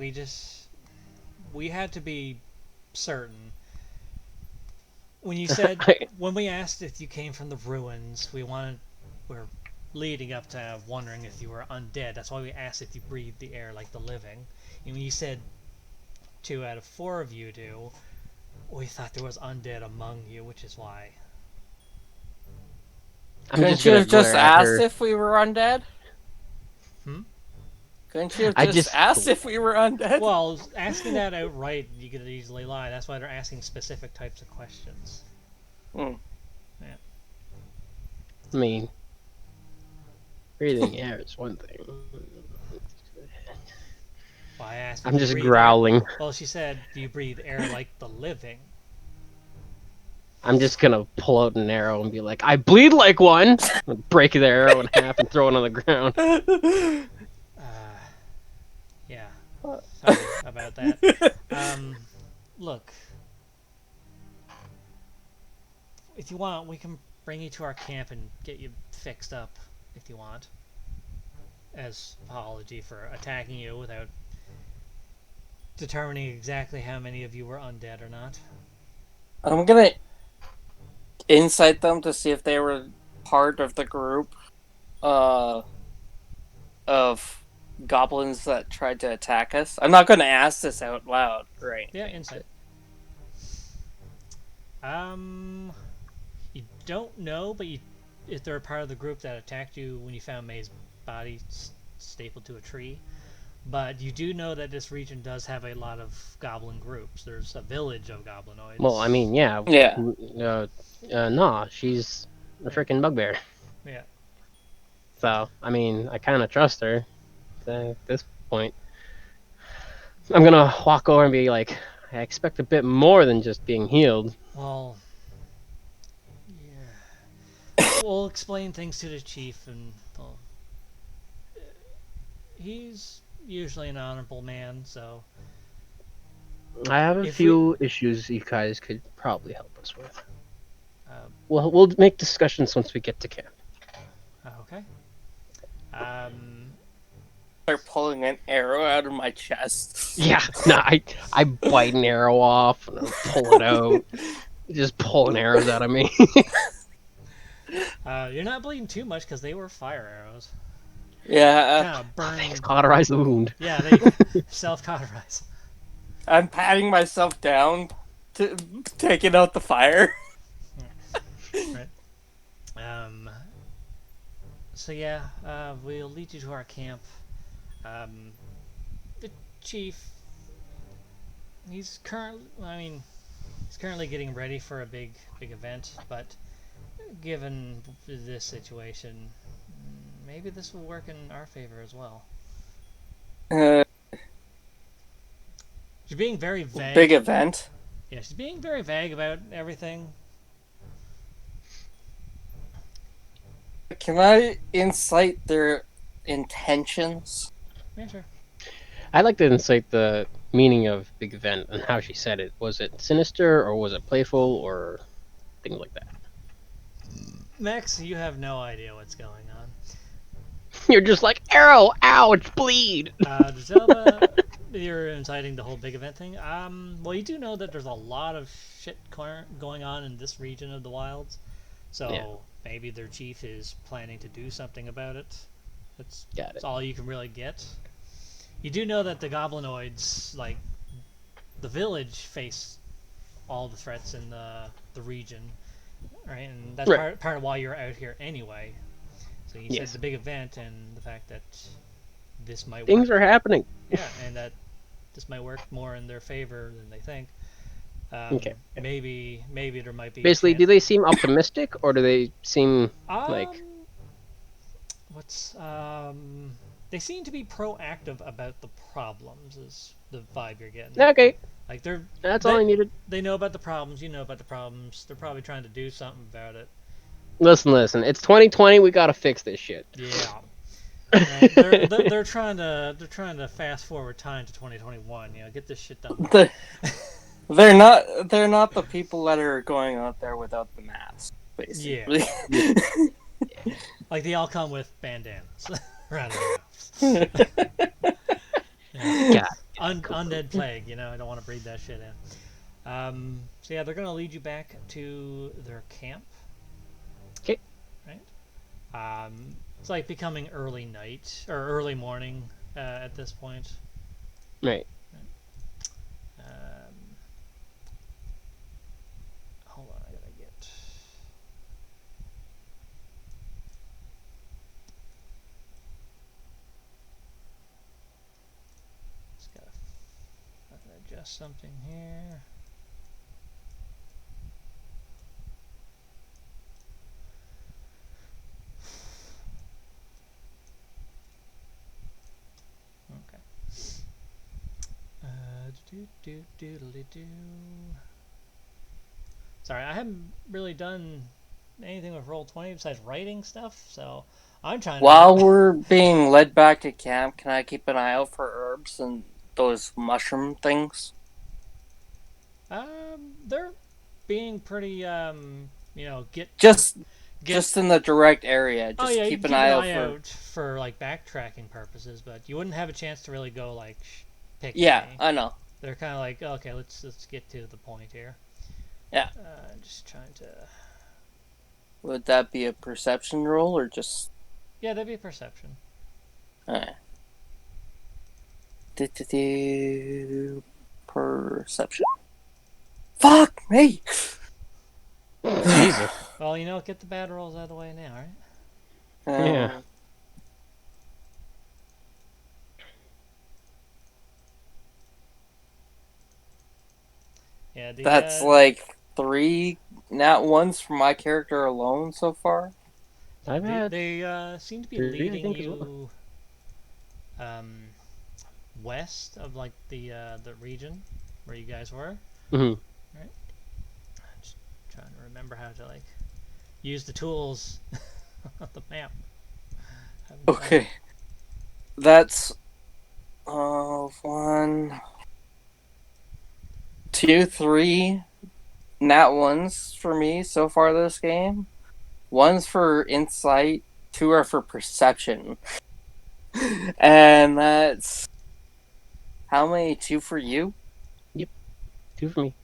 We had to be certain. When you said when we asked if you came from the ruins, we're leading up to wondering if you were undead. That's why we asked if you breathed the air like the living. And when you said 2 out of 4 of you do, we thought there was undead among you, which is why. Couldn't you have just asked if we were undead? Couldn't you have just asked if we were undead? Well, asking that outright, you could easily lie. That's why they're asking specific types of questions. Yeah. I mean, breathing air is one thing. Well, I asked. I'm just growling. Air. Well, she said, "Do you breathe air like the living?" I'm just gonna pull out an arrow and be like, "I bleed like one." Break the arrow in half and throw it on the ground. Yeah. Sorry about that. Look, if you want, we can bring you to our camp and get you fixed up, if you want, as apology for attacking you without determining exactly how many of you were undead or not. I'm gonna insight them to see if they were part of the group of goblins that tried to attack us. I'm not gonna ask this out loud, right? Yeah, insight. You don't know, but if they're a part of the group that attacked you when you found May's body stapled to a tree. But you do know that this region does have a lot of goblin groups. There's a village of goblinoids. Well, I mean, yeah. Yeah. Nah, she's a freaking bugbear. Yeah. So, I mean, I kind of trust her at this point. I'm gonna walk over and be like, I expect a bit more than just being healed. Well, yeah. We'll explain things to the chief, and well, he's usually an honorable man, so... I have a few issues you guys could probably help us with. Well, we'll make discussions once we get to camp. Okay. Start pulling an arrow out of my chest. Yeah, no, I bite an arrow off and I pull it out. Just pulling arrows out of me. You're not bleeding too much because they were fire arrows. Yeah. Kind of burning. Thanks, cauterize the wound. Yeah, they self-cauterize. I'm patting myself down to taking out the fire. Right. So yeah, we'll lead you to our camp. The chief, he's currently getting ready for a big event, but given this situation, maybe this will work in our favor as well. She's being very vague. Big event? Yeah, she's being very vague about everything. Can I incite their intentions? Yeah, sure. I'd like to incite the meaning of big event and how she said it. Was it sinister or was it playful or things like that? Max, you have no idea what's going on. You're just like, arrow, ouch, bleed. Zelda, you're inciting the whole big event thing. Well, you do know that there's a lot of shit going on in this region of the wilds, so Yeah. maybe their chief is planning to do something about it. Got it. That's all you can really get. You do know that the goblinoids, like the village, face all the threats in the region, right? And that's Right. part of why you're out here anyway. So you said Yes. the big event and the fact that this might Things work. are happening. Yeah, and that this might work more in their favor than they think. Okay. Maybe there might be Basically, a do chance. they seem optimistic or do they seem like What's they seem to be proactive about the problems is the vibe you're getting. okay? Like That's all I needed. they know about the problems, you know about the problems. They're probably trying to do something about it. Listen. It's 2020. We gotta fix this shit. Yeah. Right? They're trying to fast forward time to 2021. You know, get this shit done. They're not the people that are going out there without the mask, basically. Yeah. Like they all come with bandanas around their mouths. Yeah. God. Undead plague, you know, I don't want to breathe that shit in. So yeah, they're gonna lead you back to their camp. Okay. Right. It's like becoming early night or early morning at this point. Right. Hold on, I gotta get. Just gotta adjust something here. Okay. Do. Sorry, I haven't really done anything with Roll20 besides writing stuff, so I'm trying to. While we're being led back to camp, can I keep an eye out for herbs and those mushroom things? They're being pretty, you know, Just in the direct area. Oh Just yeah, you keep can an keep eye an out eye for. out for like backtracking purposes, but you wouldn't have a chance to really go like pick Yeah, any. I know. They're kind of like, okay, let's get to the point here. Yeah. Just trying to. Would that be a perception roll or just? Yeah, that'd be a perception. Alright. Perception. Fuck me! Jesus. Well, you know, get the bad rolls out of the way now, right? Yeah. Yeah, That's like 3 nat ones for my character alone so far. I've had they seem to be 3, I leading think, as well. you west of like the region where you guys were. Mhm. Right. Just trying to remember how to like use the tools on the map. Okay. That's 1, 2, 3 nat ones for me so far this game. 1's for insight, 2 are for perception. And that's how many? 2 for you? Yep. 2 for me.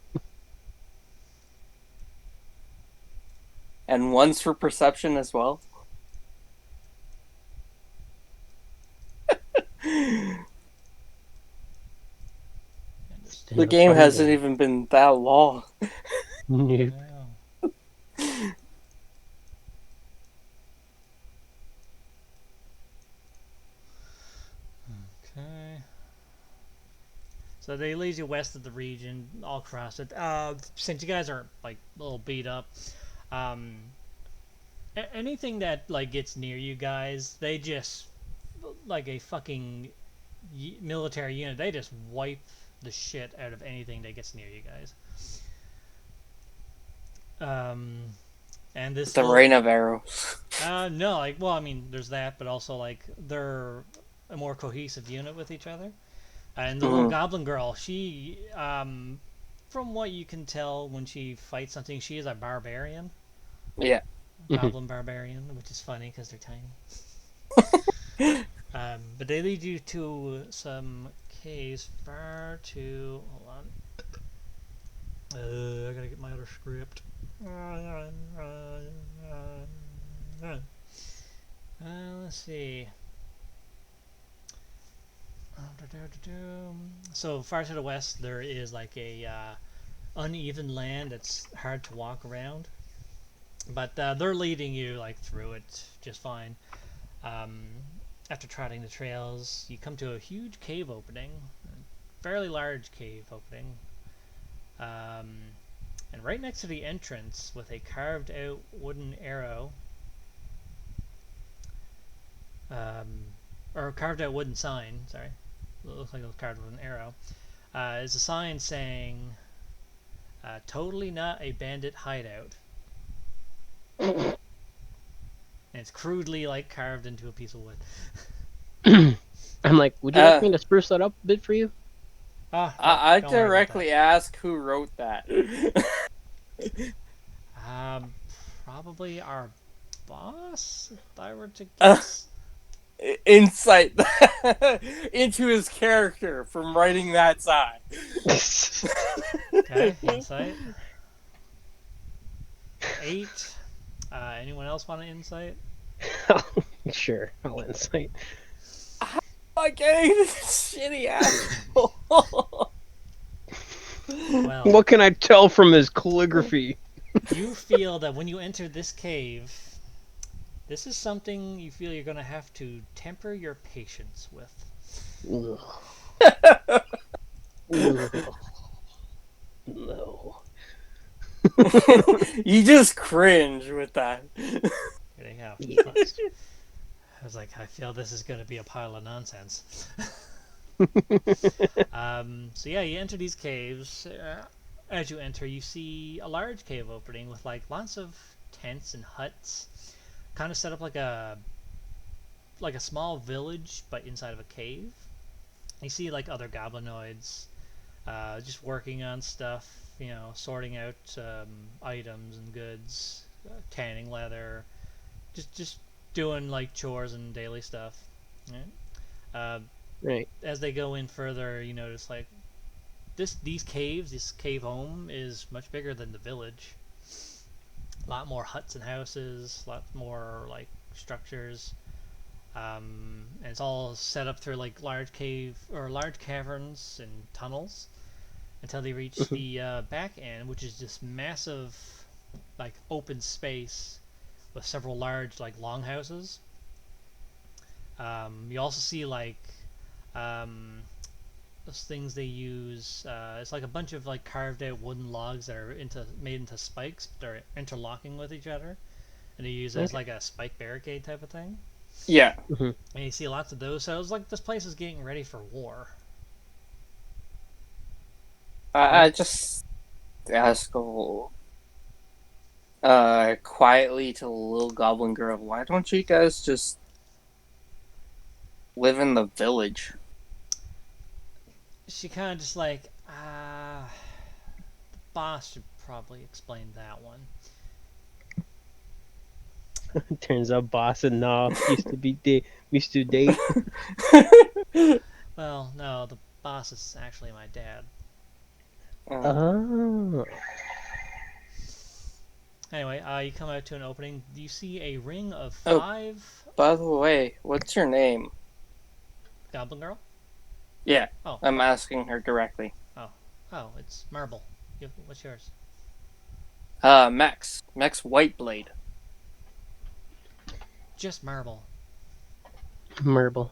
And 1's for perception as well. The game hasn't even been that long. Yep. Okay. So they lead you west of the region, all across it. Since you guys are like a little beat up, um, anything that like gets near you guys, they just like a fucking military unit. They just wipe the shit out of anything that gets near you guys. And this The rain of arrows. no, like, well, I mean, there's that, but also like they're a more cohesive unit with each other. And the little goblin girl, she, from what you can tell when she fights something, she is a barbarian. Yeah. Goblin barbarian, which is funny because they're tiny. But they lead you to some caves far to... Hold on. I gotta get my other script. Let's see. So far to the west, there is like a uneven land that's hard to walk around, but they're leading you like through it just fine. Um, After trotting the trails, you come to a huge cave opening, a fairly large cave opening, and right next to the entrance, with a carved out wooden arrow, or carved out wooden sign. Sorry, it looks like it was carved with an arrow. Is a sign saying, "Totally not a bandit hideout." And it's crudely like carved into a piece of wood. I'm like, would you like me to spruce that up a bit for you? Oh, I don't worry about directly ask who wrote that. that. Probably our boss, if I were to guess. Insight into his character from writing that sign. Okay, insight. 8. Anyone else want an insight? Sure, I'll insight. I'm getting this shitty asshole. Well, What can I tell from his calligraphy? you feel that when you enter this cave, this is something you feel you're going to have to temper your patience with. Ugh. Ugh. No. You just cringe with that. Here they go. Yes. I was like, I feel this is going to be a pile of nonsense. So yeah, you enter these caves. As you enter, you see a large cave opening with like lots of tents and huts, kind of set up like a small village, but inside of a cave. You see like other goblinoids, just working on stuff, sorting out items and goods, tanning leather, just doing like chores and daily stuff. Right? Right. As they go in further, you notice like this cave home is much bigger than the village. A lot more huts and houses, a lot more like structures. And it's all set up through like large caverns and tunnels until they reach the back end, which is this massive like open space with several large like longhouses. You also see like those things they use. It's like a bunch of like carved out wooden logs that are made into spikes, but they're interlocking with each other, and they use it as like a spike barricade type of thing. Yeah. And you see lots of those. So it's like this place is getting ready for war. I just ask quietly to the little goblin girl, why don't you guys just live in the village? She kind of just like, the boss should probably explain that one. Turns out boss and Nah used to date. Well, no, the boss is actually my dad. Oh. Anyway, you come out to an opening. You see a ring of 5. By the way, what's your name? Goblin girl? Yeah, Oh. I'm asking her directly. Oh, it's Marble. What's yours? Max Whiteblade. Just Marble. Marble.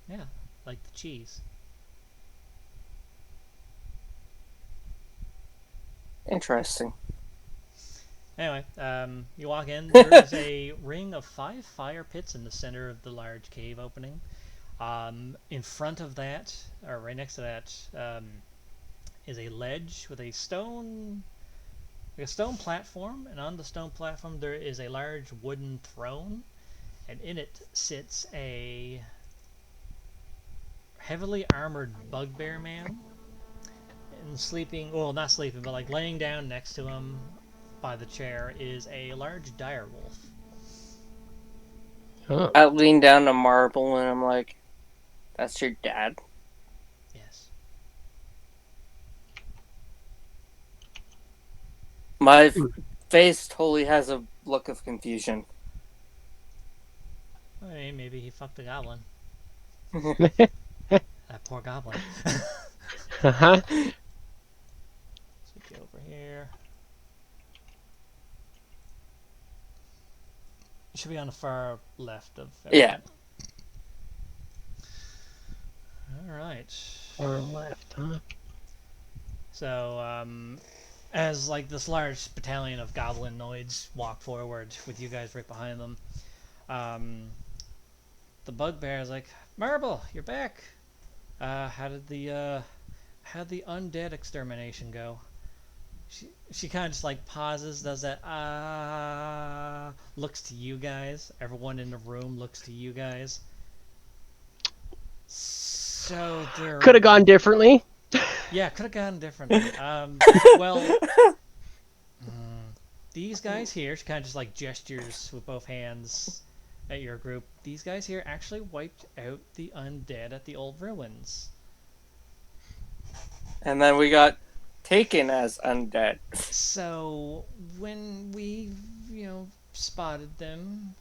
Yeah, like the cheese. Interesting. Anyway, you walk in. There's a ring of 5 fire pits in the center of the large cave opening. In front of that, or right next to that, is a ledge with a stone platform, and on the stone platform there is a large wooden throne, and in it sits a heavily armored bugbear man, and sleeping, well, not sleeping, but like laying down next to him by the chair is a large dire wolf. Huh. I lean down to Marble and I'm like, "That's your dad." Yes. My face totally has a look of confusion. Hey, maybe he fucked a goblin. That poor goblin. Uh-huh. Switch you over here. You should be on the far left of everything. Yeah. Alright. Or left, huh? So, as like this large battalion of goblinoids walk forward with you guys right behind them, the bugbear is like, Marble, you're back. How did the undead extermination go? She kind of just like pauses, does that looks to you guys. Everyone in the room looks to you guys. So there. Could have gone differently. Yeah, could have gone differently. Well, these guys here, she kind of just like gestures with both hands at your group. These guys here actually wiped out the undead at the old ruins. And then we got taken as undead. So when we, spotted them,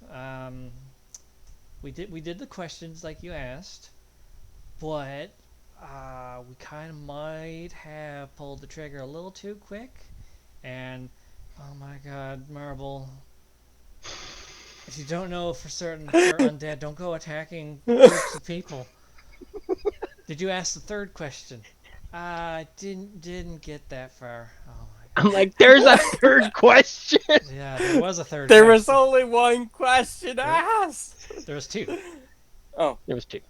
we did the questions like you asked, but we kind of might have pulled the trigger a little too quick, and oh my God, Marble. If you don't know for certain they're undead, don't go attacking groups of people. Did you ask the third question? Didn't get that far. Oh my God. I'm like, there's a third question. Yeah, there was a third There question. was only one question asked. There was two. Oh, There was two.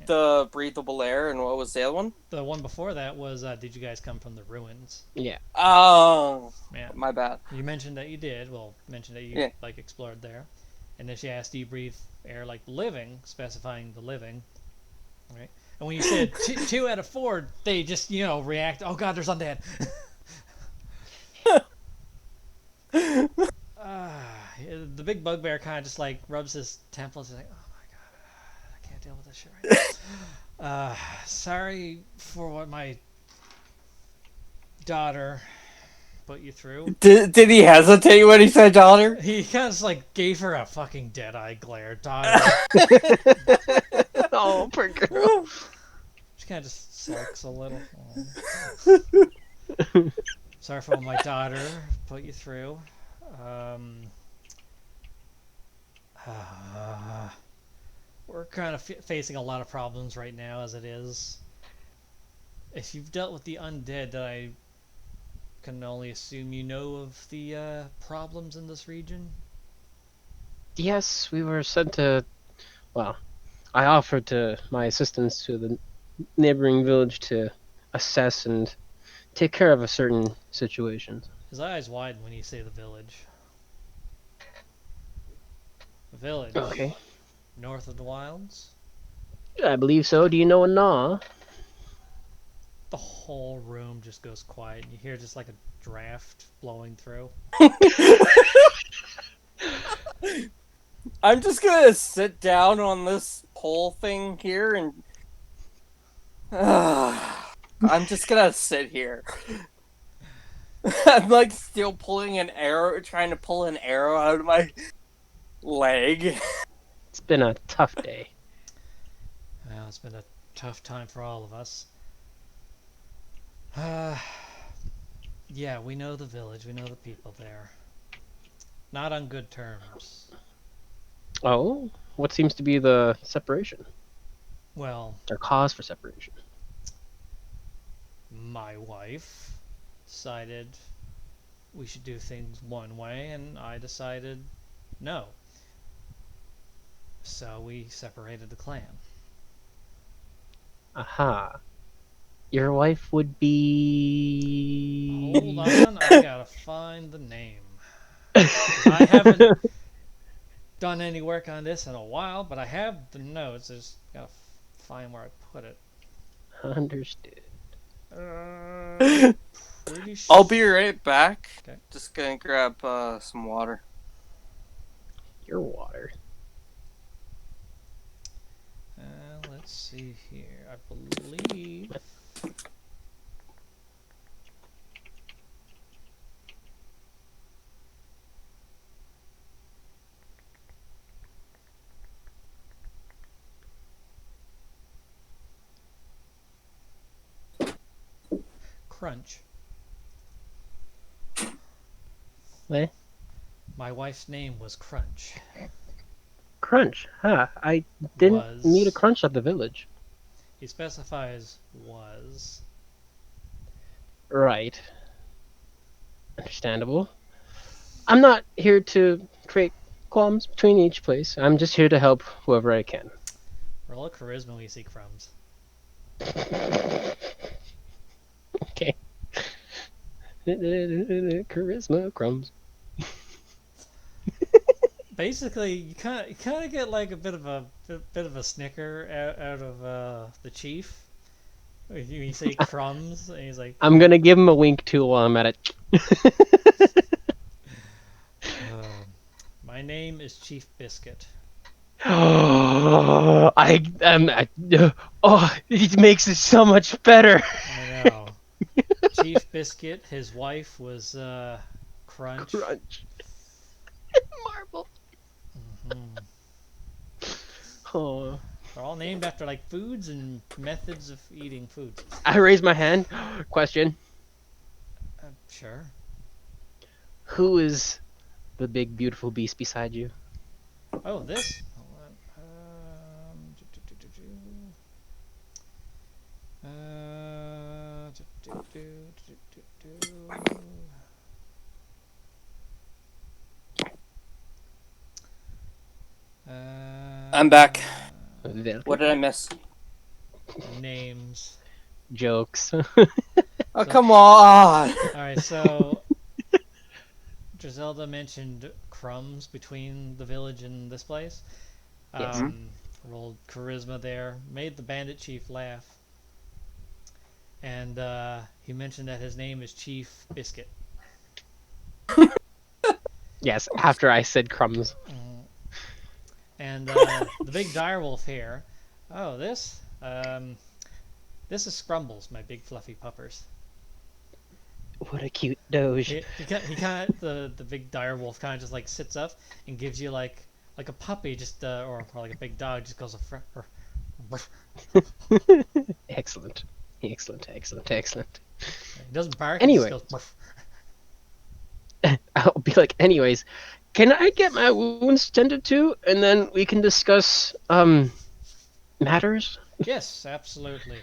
the breathable air, and what was the other one? The one before that was, did you guys come from the ruins? Yeah. Oh, Yeah. my bad. You mentioned that you did. Well, mentioned that you Yeah. like explored there, and then she asked, "Do you breathe air like the living?" Specifying the living, right? And when you said two out of four, they just react. Oh God, there's undead. The big bugbear kind of just like rubs his temples. He's like, "Oh my God, I can't deal with this shit right now." Sorry for what my daughter put you through. Did he hesitate when he said daughter? He kind of just like gave her a fucking dead-eye glare. Daughter. Oh, poor girl. She kind of just sulks a little. Sorry for what my daughter put you through. We're kind of facing a lot of problems right now as it is. If you've dealt with the undead, that I can only assume you know of the problems in this region. Yes, we were sent to. Well, I offered to my assistance to the neighboring village to assess and take care of a certain situation. His eyes widen when you say the village. The village. Okay. North of the wilds. I believe so. Do you know a Nah? The whole room just goes quiet, and you hear just like a draft blowing through. I'm just gonna sit down on this pole thing here and I'm just gonna sit here. I'm like still pulling an arrow, trying to pull an arrow out of my leg. It's been a tough day. Well, it's been a tough time for all of us. Yeah, we know the village, we know the people there. Not on good terms. Oh, what seems to be the separation? Well, Or cause for separation? my wife decided we should do things one way, and I decided no. So we separated the clan. Aha. Your wife would be. Hold on, I gotta find the name. I haven't done any work on this in a while, but I have the notes. I just gotta find where I put it. Understood. Pretty I'll be right back. Okay. Just gonna grab some water. Your water. Let's see here. I believe. Crunch. What? My wife's name was Crunch. Crunch. Huh. I didn't meet a Was. crunch at the village. He specifies was. Right. Understandable. I'm not here to create qualms between each place. I'm just here to help whoever I can. Roll a charisma when you see crumbs. Okay. Charisma crumbs. Basically, you kind of get like a bit of a snicker out of the chief. You say crumbs, and he's like, I'm gonna give him a wink too while I'm at it. "My name is Chief Biscuit." I am. Oh, it makes it so much better. I know. Chief Biscuit. His wife was Crunch. Crunch. Marble. Mhm. Oh. They're all named after like foods and methods of eating foods. I raise my hand. Question: Sure. who is the big beautiful beast beside you? Oh, this. Hold on. I'm back. Velka. What did I miss? Names. Jokes. Oh, come on! Alright, so Drizelda mentioned crumbs between the village and this place. Yes. Rolled charisma there, made the bandit chief laugh, and he mentioned that his name is Chief Biscuit. Yes, after I said crumbs. And the big direwolf here. Oh, this? This is Scrumbles, my big fluffy puppers. What a cute doge. He kind of the big direwolf kind of just like sits up and gives you like a puppy, just or like a big dog, just goes Excellent. Excellent. He doesn't bark. Anyway. He just goes. I'll be like, anyways, can I get my wounds tended to, and then we can discuss matters? Yes, absolutely.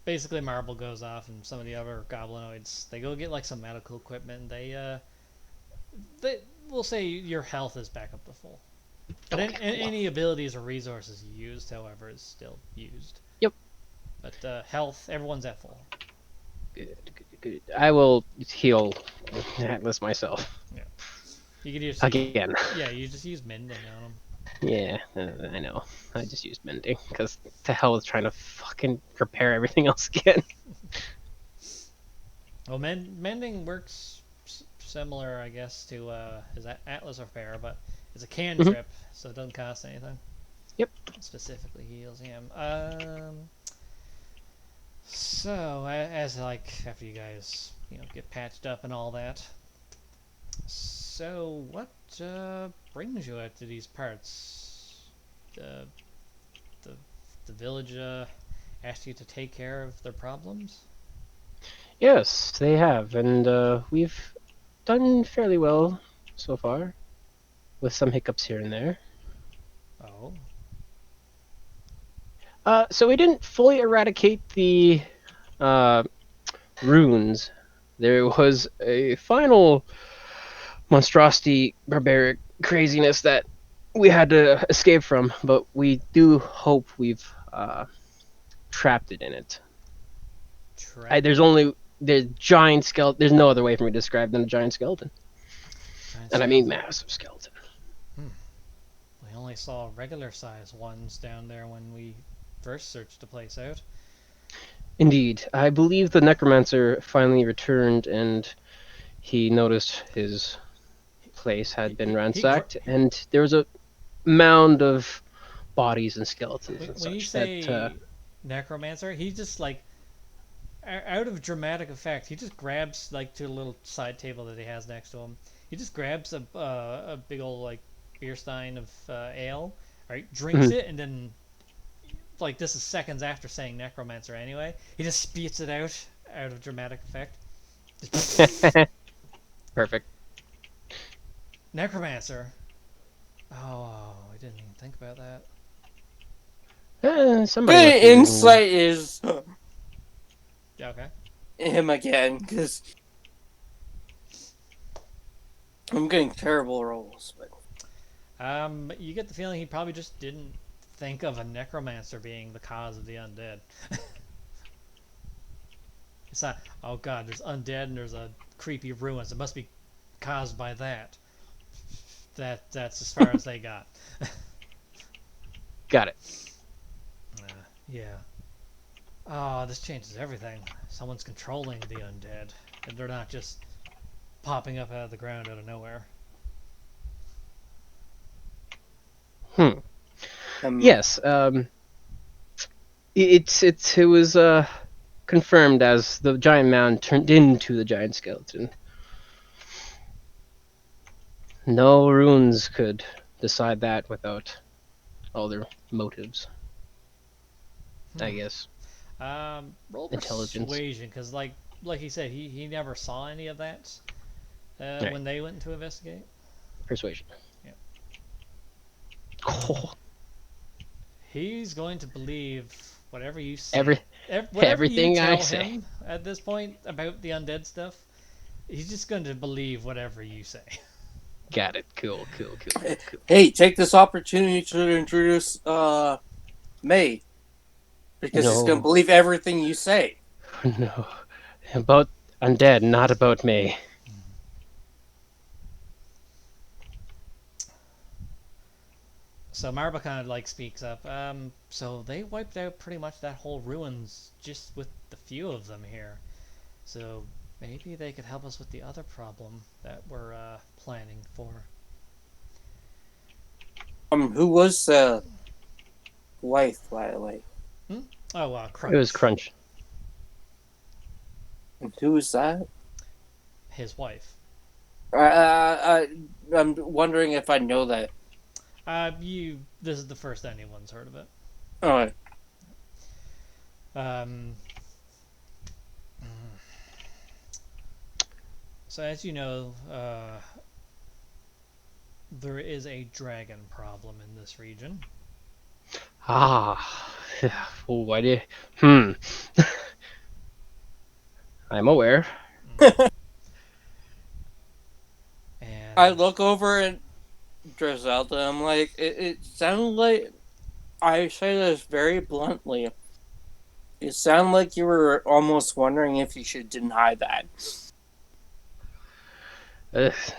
Basically Marble goes off, and some of the other goblinoids, they go get like some medical equipment. They will say your health is back up to full. But any abilities or resources you used, however, is still used. Yep. But health, everyone's at full. Good. I will heal Atlas myself. Yeah. You could use Again. Yeah, you just use mending on them. Yeah, I know. I just used mending, because to hell with trying to fucking repair everything else again. Well, mending works similar, I guess, to his Atlas repair, but it's a cantrip, so it doesn't cost anything. Yep. It specifically heals him. So as like after you guys get patched up and all that, so what brings you out to these parts? The village asked you to take care of their problems? Yes, they have, and we've done fairly well so far, with some hiccups here and there. Oh. So we didn't fully eradicate the runes. There was a final monstrosity, barbaric craziness that we had to escape from, but we do hope we've trapped it in it. There's giant skeleton. There's no other way for me to describe than a giant skeleton. And I mean massive skeleton. We only only saw regular sized ones down there when we first searched the place out. Indeed. I believe the necromancer finally returned and he noticed his place had been ransacked and there was a mound of bodies and skeletons and When you such that say necromancer, he just like out of dramatic effect, he just grabs like to a little side table that he has next to him. He just grabs a big old like beer stein of ale, right? Drinks it, and then like this is seconds after saying necromancer anyway. He just spits it out of dramatic effect. perfect. Necromancer. Oh, I didn't even think about that. Somebody Good must be reading insight is Yeah, okay. him again, because I'm getting terrible rolls. But You get the feeling he probably just didn't think of a necromancer being the cause of the undead. It's not, oh god, there's undead and there's a creepy ruins. It must be caused by that. That's as far as they got. Got it. Yeah. Oh, this changes everything. Someone's controlling the undead, and they're not just popping up out of the ground out of nowhere. Yes. It was confirmed as the giant mound turned into the giant skeleton. No runes could decide that without all their motives. I guess. Roll Intelligence. persuasion, because like he said, he never saw any of that Right. when they went to investigate. Persuasion. Yep. Oh, He's going to believe whatever you say. Whatever everything you tell I say. him at this point about the undead stuff, he's just going to believe whatever you say. Got it. Cool. hey, take this opportunity to introduce May, because he's gonna No. believe everything you say. No. About undead, not about me. So Marba kind of like speaks up. So they wiped out pretty much that whole ruins just with the few of them here. So maybe they could help us with the other problem that we're planning for. Who was the wife, by the way? Oh, Crunch. It was Crunch. And who was that? His wife. I'm wondering if I know that. This is the first anyone's heard of it. All right. So as you know, there is a dragon problem in this region. Ah. Oh, why did? I'm aware. And I look over at Drizelda. I'm like, it sounded like, I say this very bluntly. It sounded like you were almost wondering if you should deny that.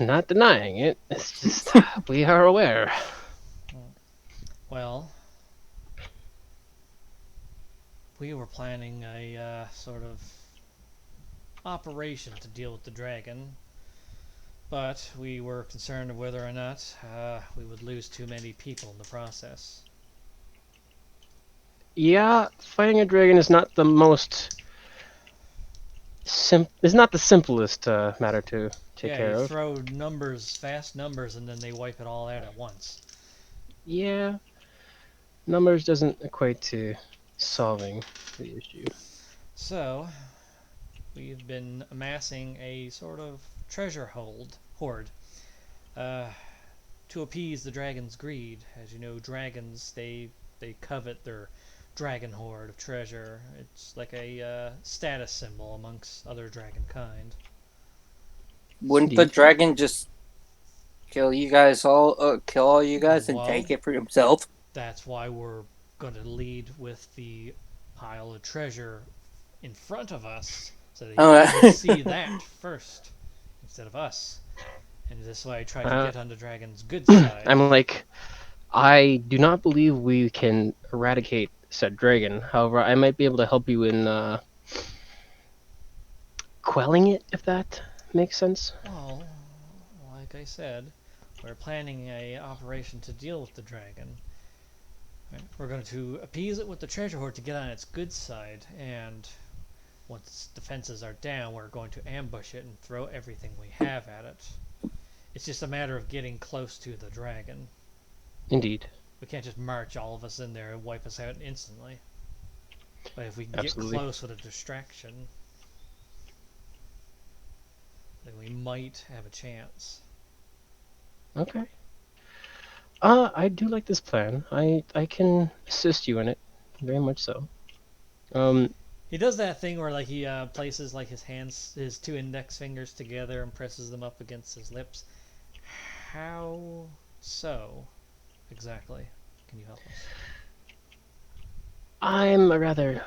Not denying it. It's just we are aware. well, we were planning a sort of operation to deal with the dragon, but we were concerned of whether or not we would lose too many people in the process. Yeah, fighting a dragon is not the most is not the simplest matter to take care You of. throw numbers, fast numbers, and then they wipe it all out at once. Yeah, numbers doesn't equate to solving the issue. So, we've been amassing a sort of treasure hoard to appease the dragon's greed. As you know, dragons, they covet their dragon hoard of treasure. It's like a status symbol amongst other dragon kind. Wouldn't the dragon just kill you guys all? Kill all you guys and Well, take it for himself? That's why we're going to lead with the pile of treasure in front of us, so that you can see that first instead of us. And this way I try to get on the dragon's good side. I'm like, I do not believe we can eradicate said dragon. However, I might be able to help you in quelling it, if that makes sense. Well, like I said, we're planning a operation to deal with the dragon. Right? We're going to appease it with the treasure hoard to get on its good side, and once its defenses are down, we're going to ambush it and throw everything we have at it. It's just a matter of getting close to the dragon. Indeed. We can't just march all of us in there and wipe us out instantly. But if we can get Absolutely. close with a distraction, then we might have a chance. Okay. I do like this plan. I can assist you in it, very much so. He does that thing where like he places like his two index fingers together and presses them up against his lips. How so? Exactly. Can you help us? I'm a rather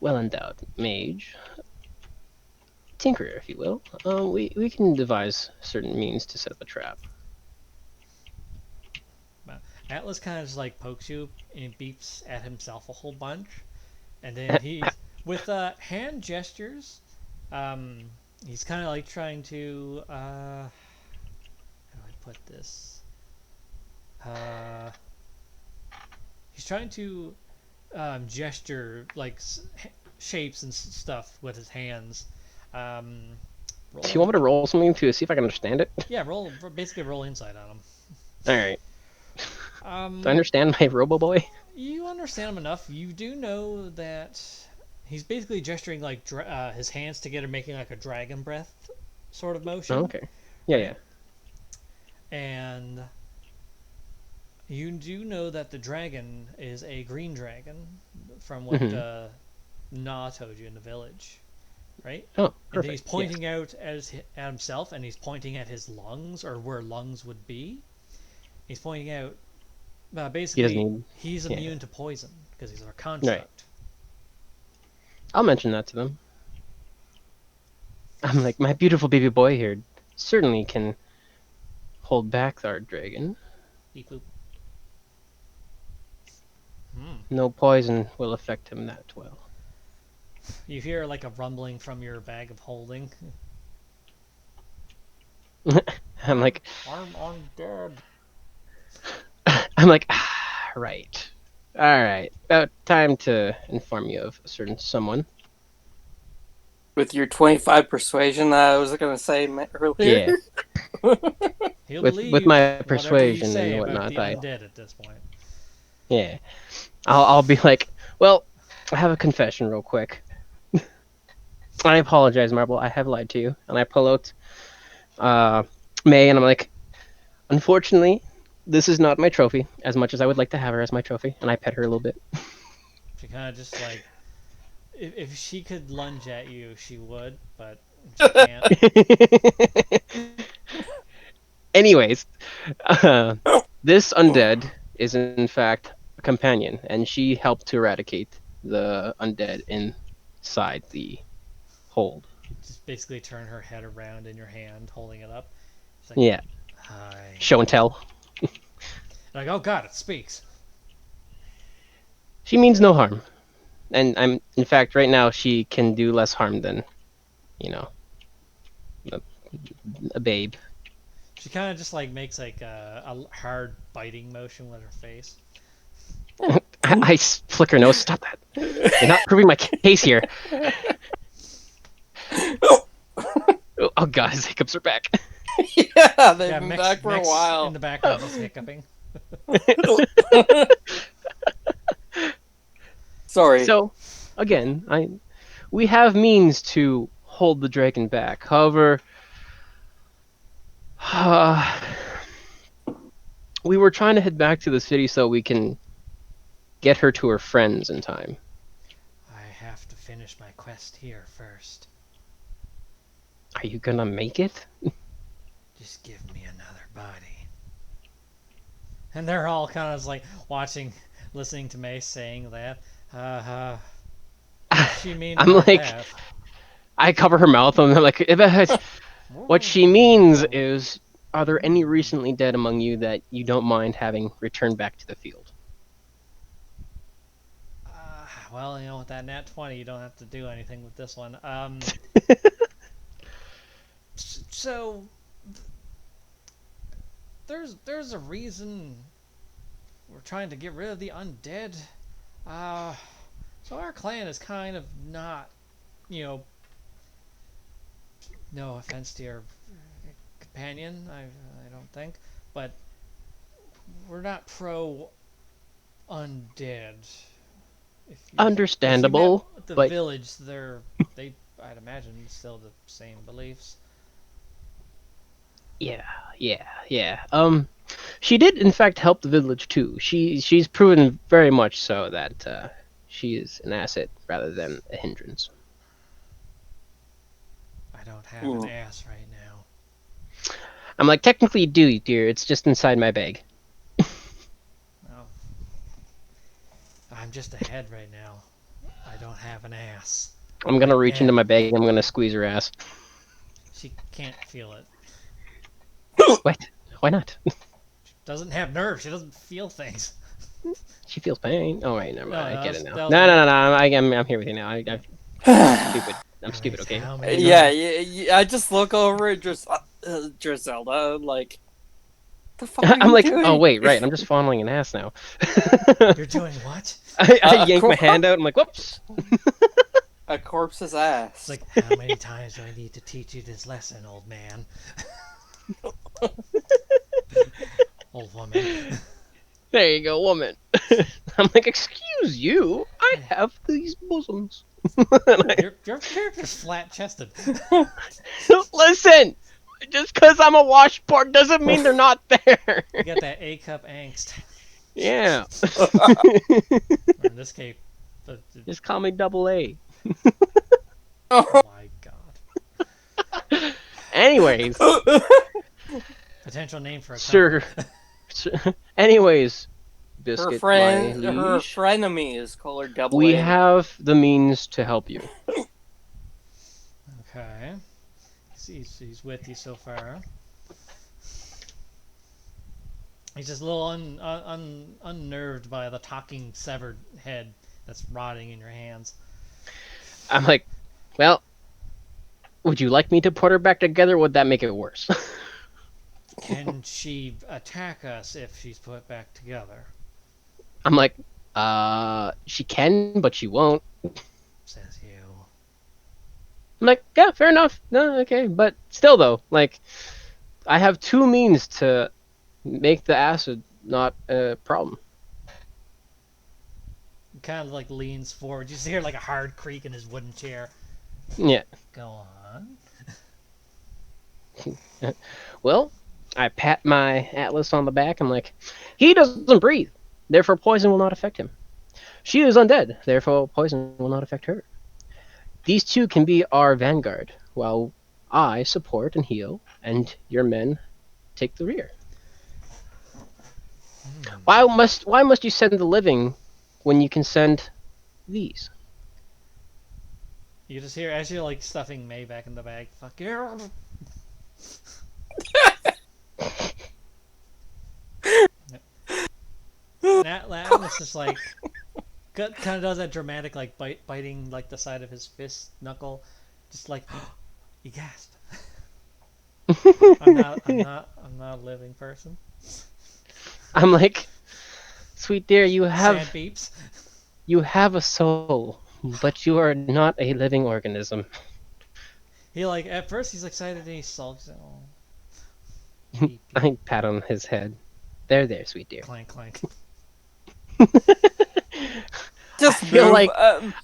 well-endowed mage, tinkerer, if you will. We can devise certain means to set up a trap. Atlas kind of just like pokes you and beeps at himself a whole bunch, and then he's with hand gestures. Um, he's kind of like trying to how do I put this? Uh, he's trying to gesture like shapes and stuff with his hands. Um, Do you want me to roll something to see if I can understand it? Yeah, basically roll insight on him. All right. Do I Um, understand my Robo Boy? you understand him enough. You do know that he's basically gesturing like his hands together, making like a dragon breath sort of motion. Oh, okay. Yeah, Right? yeah. And you do know that the dragon is a green dragon from what Na told you in the village, right? Oh, And then he's perfect. Yes. pointing out at himself, and he's pointing at his lungs or where lungs would be. He's pointing out He doesn't basically need. he's Yeah. immune to poison because he's a Right. construct. I'll mention that to them. I'm like, my beautiful baby boy here certainly can hold back our dragon. Beep boop. Hmm. No poison will affect him that well. You hear like a rumbling from your bag of holding. I'm like, I'm dead. I'm like, right. All right. About time to inform you of a certain someone. With your 25 persuasion that I was going to say earlier. Yeah. He'll with believe my whatever you persuasion say and about whatnot, the undead at this point. yeah. I'll be like, well, I have a confession real quick. I apologize, Marble. I have lied to you, and I pull out May, and I'm like, unfortunately, this is not my trophy. As much as I would like to have her as my trophy, and I pet her a little bit. She kind of just like, if she could lunge at you, she would, but she can't. Anyways, this undead is in fact a companion, and she helped to eradicate the undead inside the hold. Just basically turn her head around in your hand, holding it up. She's like, Yeah, hi. show and tell. Like, oh god, it speaks. She means no harm, and in fact right now she can do less harm than, you know, a babe. She kind of just like makes like a hard biting motion with her face. I flick her nose. Stop that! You're not proving my case here. Oh god, his hiccups are back. Yeah, they've Yeah, been Mix, back for a Mix while. in the background is hiccuping. Sorry. So, again, we have means to hold the dragon back. However, we were trying to head back to the city so we can get her to her friends in time. I have to finish my quest here first. Are you gonna make it? Just give me another body. And they're all kind of like watching, listening to May saying that. What she mean I'm by like, that? I cover her mouth and I'm like, what she means is Are there any recently dead among you that you don't mind having returned back to the field? Well, with that nat 20, you don't have to do anything with this one. So there's a reason we're trying to get rid of the undead. Uh, so our clan is kind of not, no offense to your companion, I don't think, but we're not pro undead. If you met Understandable, the but village, they I'd imagine still the same beliefs. yeah. She did in fact help the village too. She's proven very much so that she is an asset rather than a hindrance. I don't have an ass right now. I'm like, technically you do, dear. It's just inside my bag. Oh, I'm just a head right now. I don't have an ass. I'm gonna Right reach into now. my bag and I'm gonna squeeze her ass. She can't feel it. What? Why not? She doesn't have nerves. She doesn't feel things. She feels pain. Oh wait, never mind. No, I get it now. that was No. I'm here with you now. I'm stupid. I'm stupid. Anyways, Okay. how many Yeah. I just look over at Drizelda, like, the fuck are I'm you like, oh doing? wait, right. I'm just fondling an ass now. You're doing what? I yank my hand out. I'm like, whoops. A corpse's It's ass. like, how many times do I need to teach you this lesson, old man? Old woman. There you go, woman. I'm like, excuse you. I have these bosoms. Your character's flat chested. Listen, just because I'm a washboard doesn't mean they're not there. You got that A cup angst. Yeah. Or in this case, Just call me Double A. oh my god. Anyways, Potential name for a sir. Anyways, Her Biscuit, friend, my her liege, frenemy is called Double we A. have the means to help you. Okay. He's with you so far. He's just a little unnerved by the talking severed head that's rotting in your hands. I'm like, well, would you like me to put her back together? Would that make it worse? Can she attack us if she's put back together? I'm like, she can, but she won't. Says you. I'm like, yeah, fair enough. No, okay, but still though, like, I have two means to make the acid not a problem. He kind of like leans forward. You hear like a hard creak in his wooden chair. Yeah. Go on. Well, I pat my Atlas on the back. I'm like, he doesn't breathe, therefore poison will not affect him. She is undead, therefore poison will not affect her. These two can be our vanguard, while I support and heal, and your men take the rear. Why must you send the living when you can send these? You just hear as you're like stuffing May back in the bag. Fuck you. That was just like kind of does that dramatic like biting like the side of his fist knuckle, just like he gasped. I'm not a living person. I'm like, sweet dear, you Sad have beeps. a soul, but you are not a living organism. He like at first he's excited and he sulks. Oh. Beep, beep. I pat on his head. There, sweet dear. Clank clank. Just I feel move. like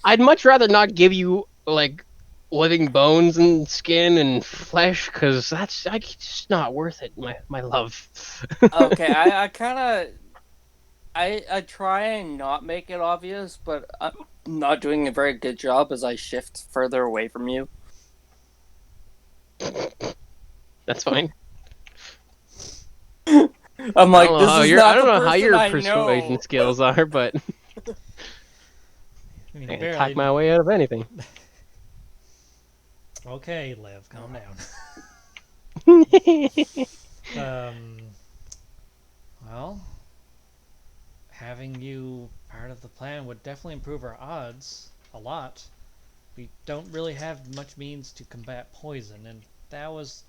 I'd much rather not give you like living bones and skin and flesh, because that's just not worth it, my love. Okay, I kind of, I try and not make it obvious, but I'm not doing a very good job as I shift further away from you. That's fine. I'm like, this is I not don't the know how person your I persuasion know. skills are, but I mean, I can talk my way out of anything. Okay, Liv, calm down. Um, well, having you part of the plan would definitely improve our odds a lot. We don't really have much means to combat poison, and that was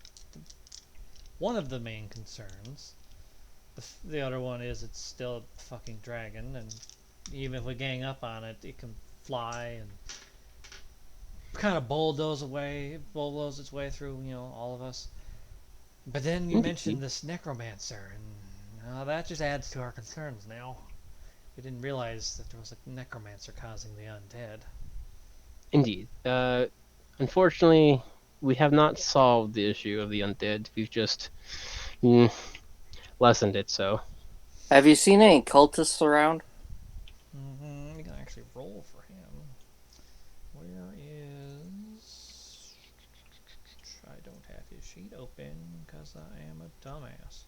one of the main concerns. The other one is it's still a fucking dragon, and even if we gang up on it, it can fly and kind of bulldoze its way through, all of us. But then you mentioned this necromancer, and that just adds to our concerns now. We didn't realize that there was a necromancer causing the undead. Indeed. Unfortunately, we have not solved the issue of the undead. We've just lessened it. So Have you seen any cultists around? You can actually roll for him. Where is... I don't have his sheet open because I am a dumbass.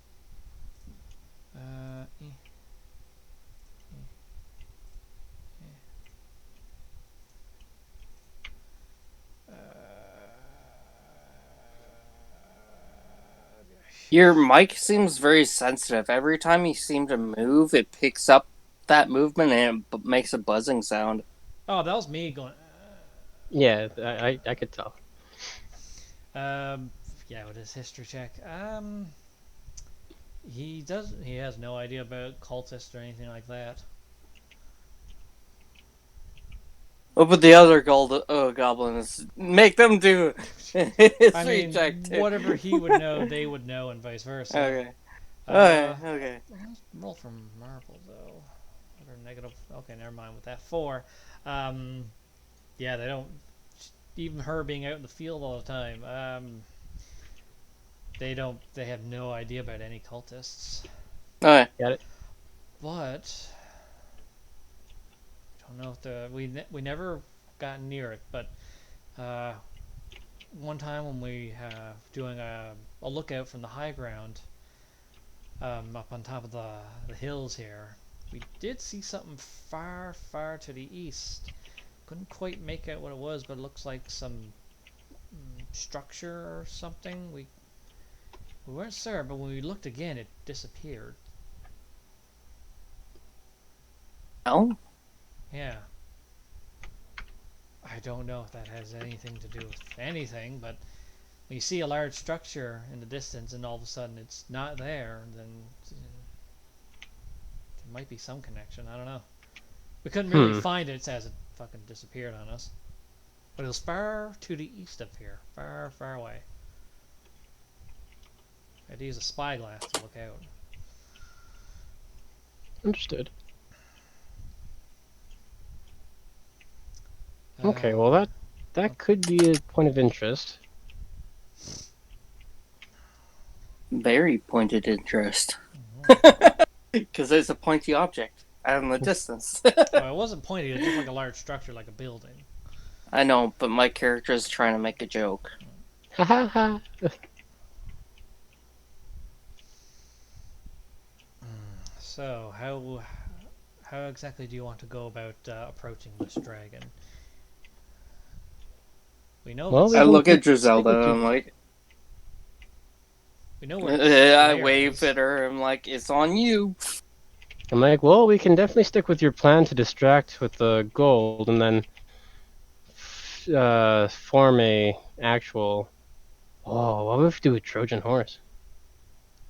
Eh. Your mic seems very sensitive. Every time you seem to move, it picks up that movement and it makes a buzzing sound. Oh, that was me going. yeah, I could tell. Um, yeah, with his history check. He has no idea about cultists or anything like that. What about the other goblins? Make them do I history mean, check too. whatever he would know, they would know, and vice versa. Okay. Uh, Okay. let's roll for marble though. Or negative. Okay, never mind with that 4. Yeah, they don't. Even her being out in the field all the time. They don't. They have no idea about any cultists. Okay. Got it. But I don't know if we never got near it. But one time when we doing a lookout from the high ground, up on top of the hills here, we did see something far, far to the east. Couldn't quite make out what it was, but it looks like some structure or something. We weren't sure, but when we looked again, it disappeared. Well, Yeah. I don't know if that has anything to do with anything, but when you see a large structure in the distance and all of a sudden it's not there, then there might be some connection. I don't know. We couldn't really find it as it fucking disappeared on us. But it was far to the east of here. Far, far away. I had to use a spyglass to look out. Understood. Okay, well that could be a point of interest. very pointed interest. Because there's a pointy object out in the distance. Well, it wasn't pointy. It was just like a large structure, like a building. I know, but my character is trying to make a joke. Ha ha ha. So, how exactly do you want to go about approaching this dragon? We know Well, it's, we I can look at stick with Drizelda and you. I'm like, we know where its I lair wave is. at her. I'm like, it's on you. I'm like, well, we can definitely stick with your plan to distract with the gold, and then form a actual. Oh, what if we do a Trojan horse?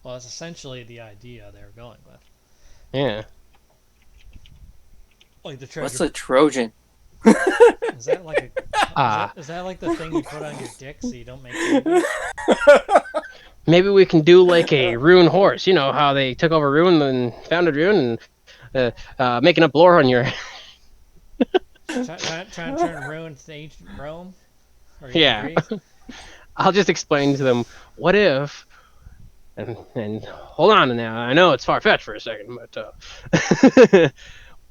Well, that's essentially the idea they were going with. Yeah. Like the What's treasure. a Trojan? Is that like is that like the thing you put on your dick so you don't make babies? Maybe we can do like a rune horse. You know how they took over rune and founded rune, and making up lore on your. Trying to turn ruin to ancient Rome or even Yeah. Greece. I'll just explain to them what if. And hold on now. I know it's far fetched for a second, but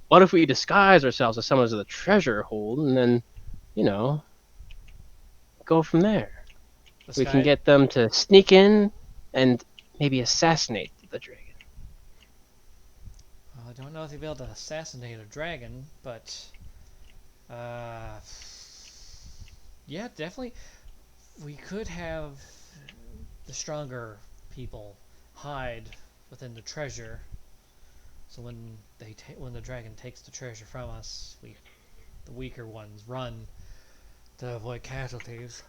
what if we disguise ourselves as someone as the treasure hold, and then, you know, go from there? This We can guy, get them to sneak in and maybe assassinate the dragon. well, I don't know if he'd be able to assassinate a dragon, but yeah, definitely we could have the stronger people hide within the treasure. So when when the dragon takes the treasure from us, the weaker ones run to avoid casualties.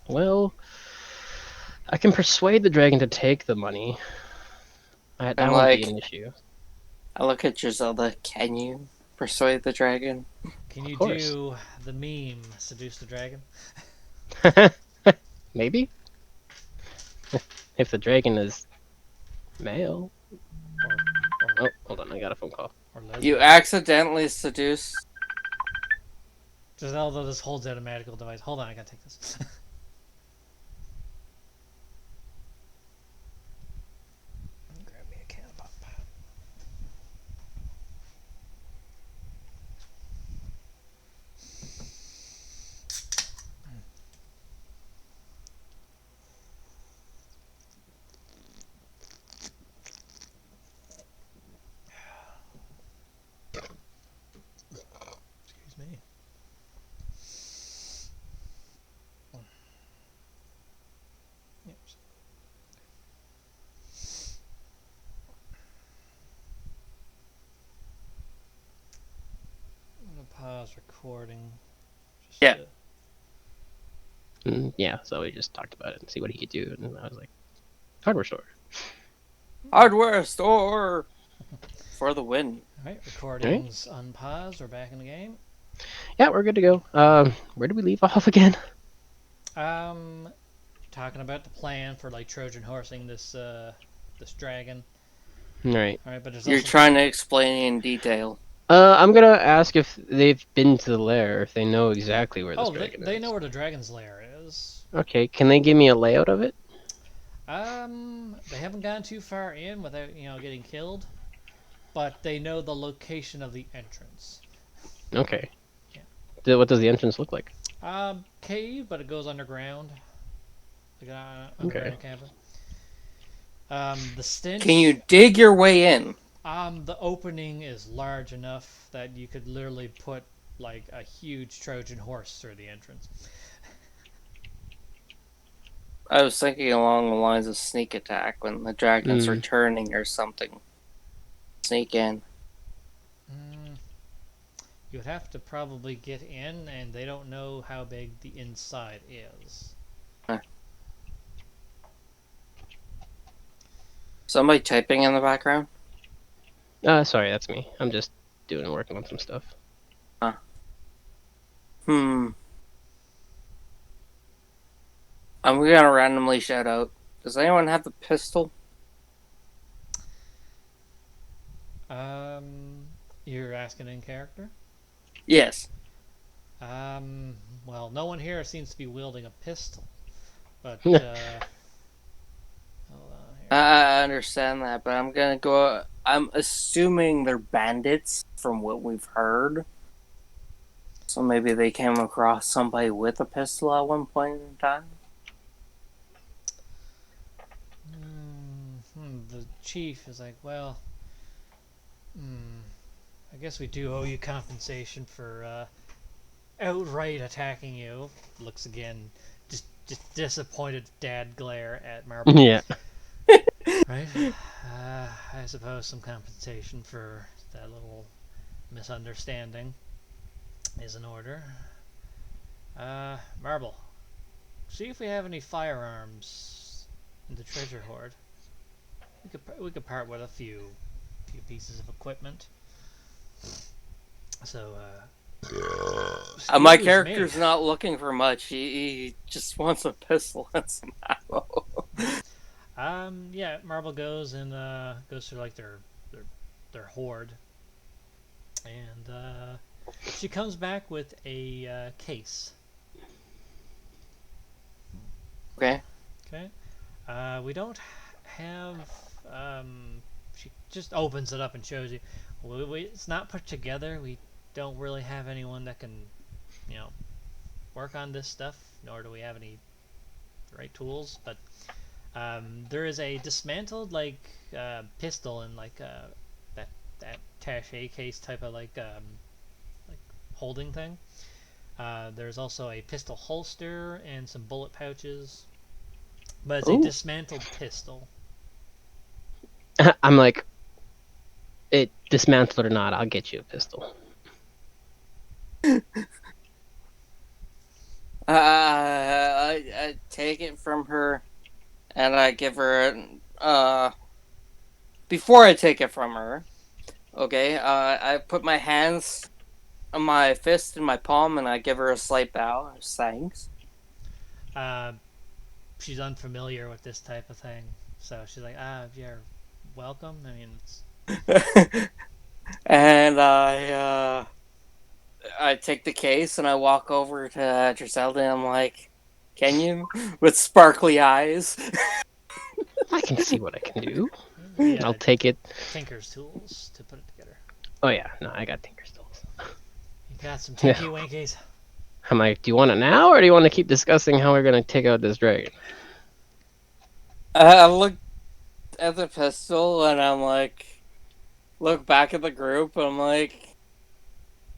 Well, I can persuade the dragon to take the money. I'm That won't be like, an issue. I look at Griselda. Can you persuade the dragon? Can Of you course. do the meme seduce the dragon? Maybe? If the dragon is male. Or Oh, hold on, I got a phone call. or You lesbian? accidentally seduce. Giselle just holds out a magical device. Hold on, I gotta take this. Grab me a can of pop. Excuse me. Yep. I'm gonna pause recording. Just Yeah. Yeah, so we just talked about it and see what he could do, and I was like, hardware store. Hardware store for the win. Alright, recording's unpaused. We're back in the game. Yeah, we're good to go. Where did we leave off again? Talking about the plan for like Trojan horsing this dragon. All right. Alright, but there's You're also trying to explain in detail. I'm gonna ask if they've been to the lair, if they know exactly where this dragon they is. know where the dragon's lair is. Okay, can they give me a layout of it? They haven't gone too far in without getting killed, but they know the location of the entrance. Okay. Yeah. What does the entrance look like? Cave, but it goes underground. Like an Okay. underground cavern. The stench. Can you dig your way in? The opening is large enough that you could literally put like a huge Trojan horse through the entrance. I was thinking along the lines of sneak attack when the dragon's returning or something. Sneak in. You would have to probably get in, and they don't know how big the inside is. Somebody typing in the background? Sorry, that's me. I'm just working on some stuff. I'm gonna randomly shout out. Does anyone have the pistol? You're asking in character? Yes. Well, no one here seems to be wielding a pistol, but hold on here. I understand that, but I'm gonna go. I'm assuming they're bandits from what we've heard. So maybe they came across somebody with a pistol at one point in time. The chief is like, well, I guess we do owe you compensation for outright attacking you. Looks again, just disappointed dad glare at Marble. Yeah. Right? I suppose some compensation for that little misunderstanding is in order. Marble, see if we have any firearms in the treasure hoard. We could part with a few pieces of equipment. So, My excuse character's me. not looking for much. He just wants a pistol and some ammo. Yeah, Marble goes and goes through like their hoard, and she comes back with a case. Okay. Okay. We don't have. She just opens it up and shows you. It's not put together. We don't really have anyone that can, work on this stuff. Nor do we have any right tools. But there is a dismantled pistol in that attaché case type of like holding thing. There's also a pistol holster and some bullet pouches. But it's a Ooh. dismantled pistol. I'm like, it dismantled or not, I'll get you a pistol. I take it from her, and I give her. Before I take it from her, okay. I put my hands on my fist in my palm, and I give her a slight bow. Thanks. Uh, she's unfamiliar with this type of thing, so she's like, you're welcome. I mean, it's And I take the case and I walk over to Griselda and I'm like, "Can you?" With sparkly eyes. I can see what I can do. the I'll take it. Tinker's tools to put it together. Oh yeah, no, I got Tinker's tools. You got some Yeah. Tinky Winkies? I'm like, do you want it now, or do you want to keep discussing how we're gonna take out this dragon? I look at the pistol and I'm like, look back at the group and I'm like,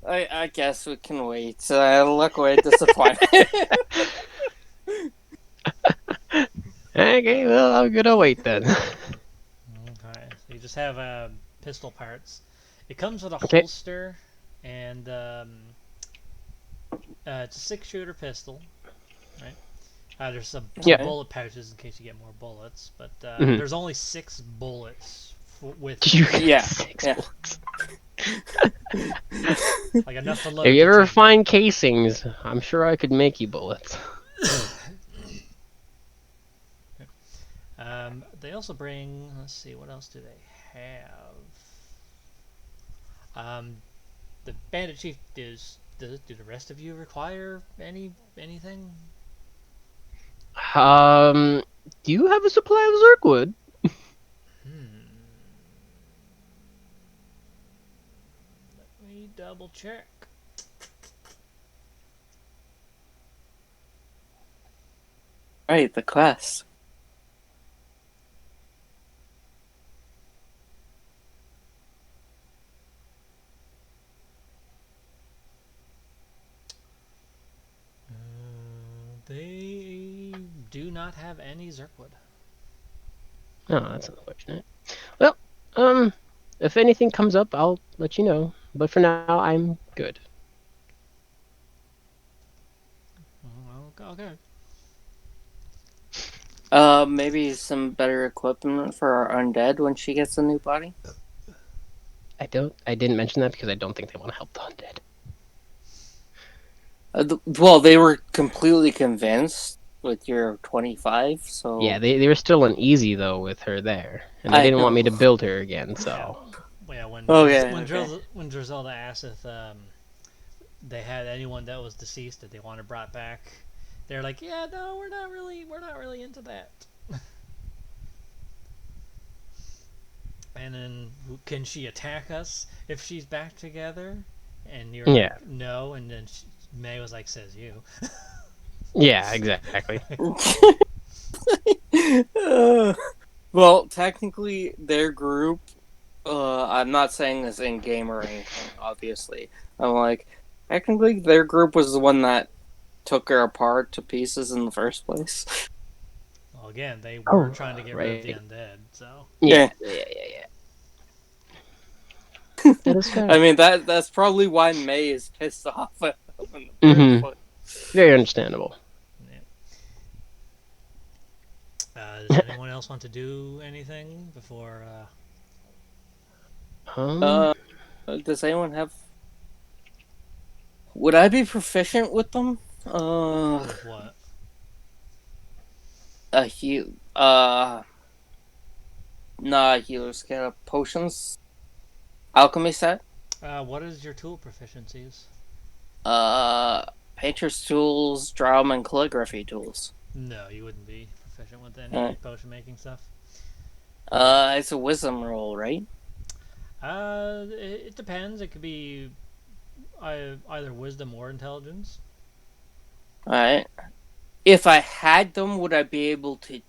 I guess we can wait. So I look way disappointed. Okay, well, I'm gonna wait then. Okay, so you just have pistol parts. It comes with a Okay. holster, and it's a 6-shooter pistol, right? There's some Yeah. bullet pouches in case you get more bullets, but Mhm. there's only 6 bullets with You Yeah, six yeah. bullets. like enough to load If you the ever Tinker. find casings, I'm sure I could make you bullets. They also bring. Let's see, what else do they have? The bandit chief is. Do the rest of you require anything? Do you have a supply of Zerkwood? Hmm. Let me double check. Right, the quest. They do not have any Zerkwood. Oh, that's unfortunate. Well, if anything comes up, I'll let you know. But for now, I'm good. Okay. Maybe some better equipment for our undead when she gets a new body. I didn't mention that because I don't think they want to help the undead. Well, they were completely convinced with your 25, so Yeah, they were still uneasy though with her there, and they I didn't want know. me to build her again. So Yeah, Okay. When Drizelda asked if they had anyone that was deceased that they wanted brought back, they're like, yeah, no, we're not really into that. And then, can she attack us if she's back together? And you're yeah, like, no. And then May was like, says you. yeah, exactly. Well, technically, their group. I'm not saying this in game or anything. Obviously, I'm like, technically, their group was the one that took her apart to pieces in the first place. Well, again, they Oh, were trying to get rid of the right. undead, so. Yeah, Yeah. yeah. That is fair. I mean that's probably why May is pissed off at them in the first Mm-hmm. place. Very understandable. Yeah. Does anyone else want to do anything before? Um, Does anyone have? Would I be proficient with them? With what? A heal. Nah, healer's skill. Potions. Alchemy set. What is your tool proficiencies? Painter's tools, drum, and calligraphy tools. No, you wouldn't be proficient with any Alright. potion making stuff. It's a wisdom roll, right? It depends. It could be either wisdom or intelligence. Alright. If I had them, would I be able to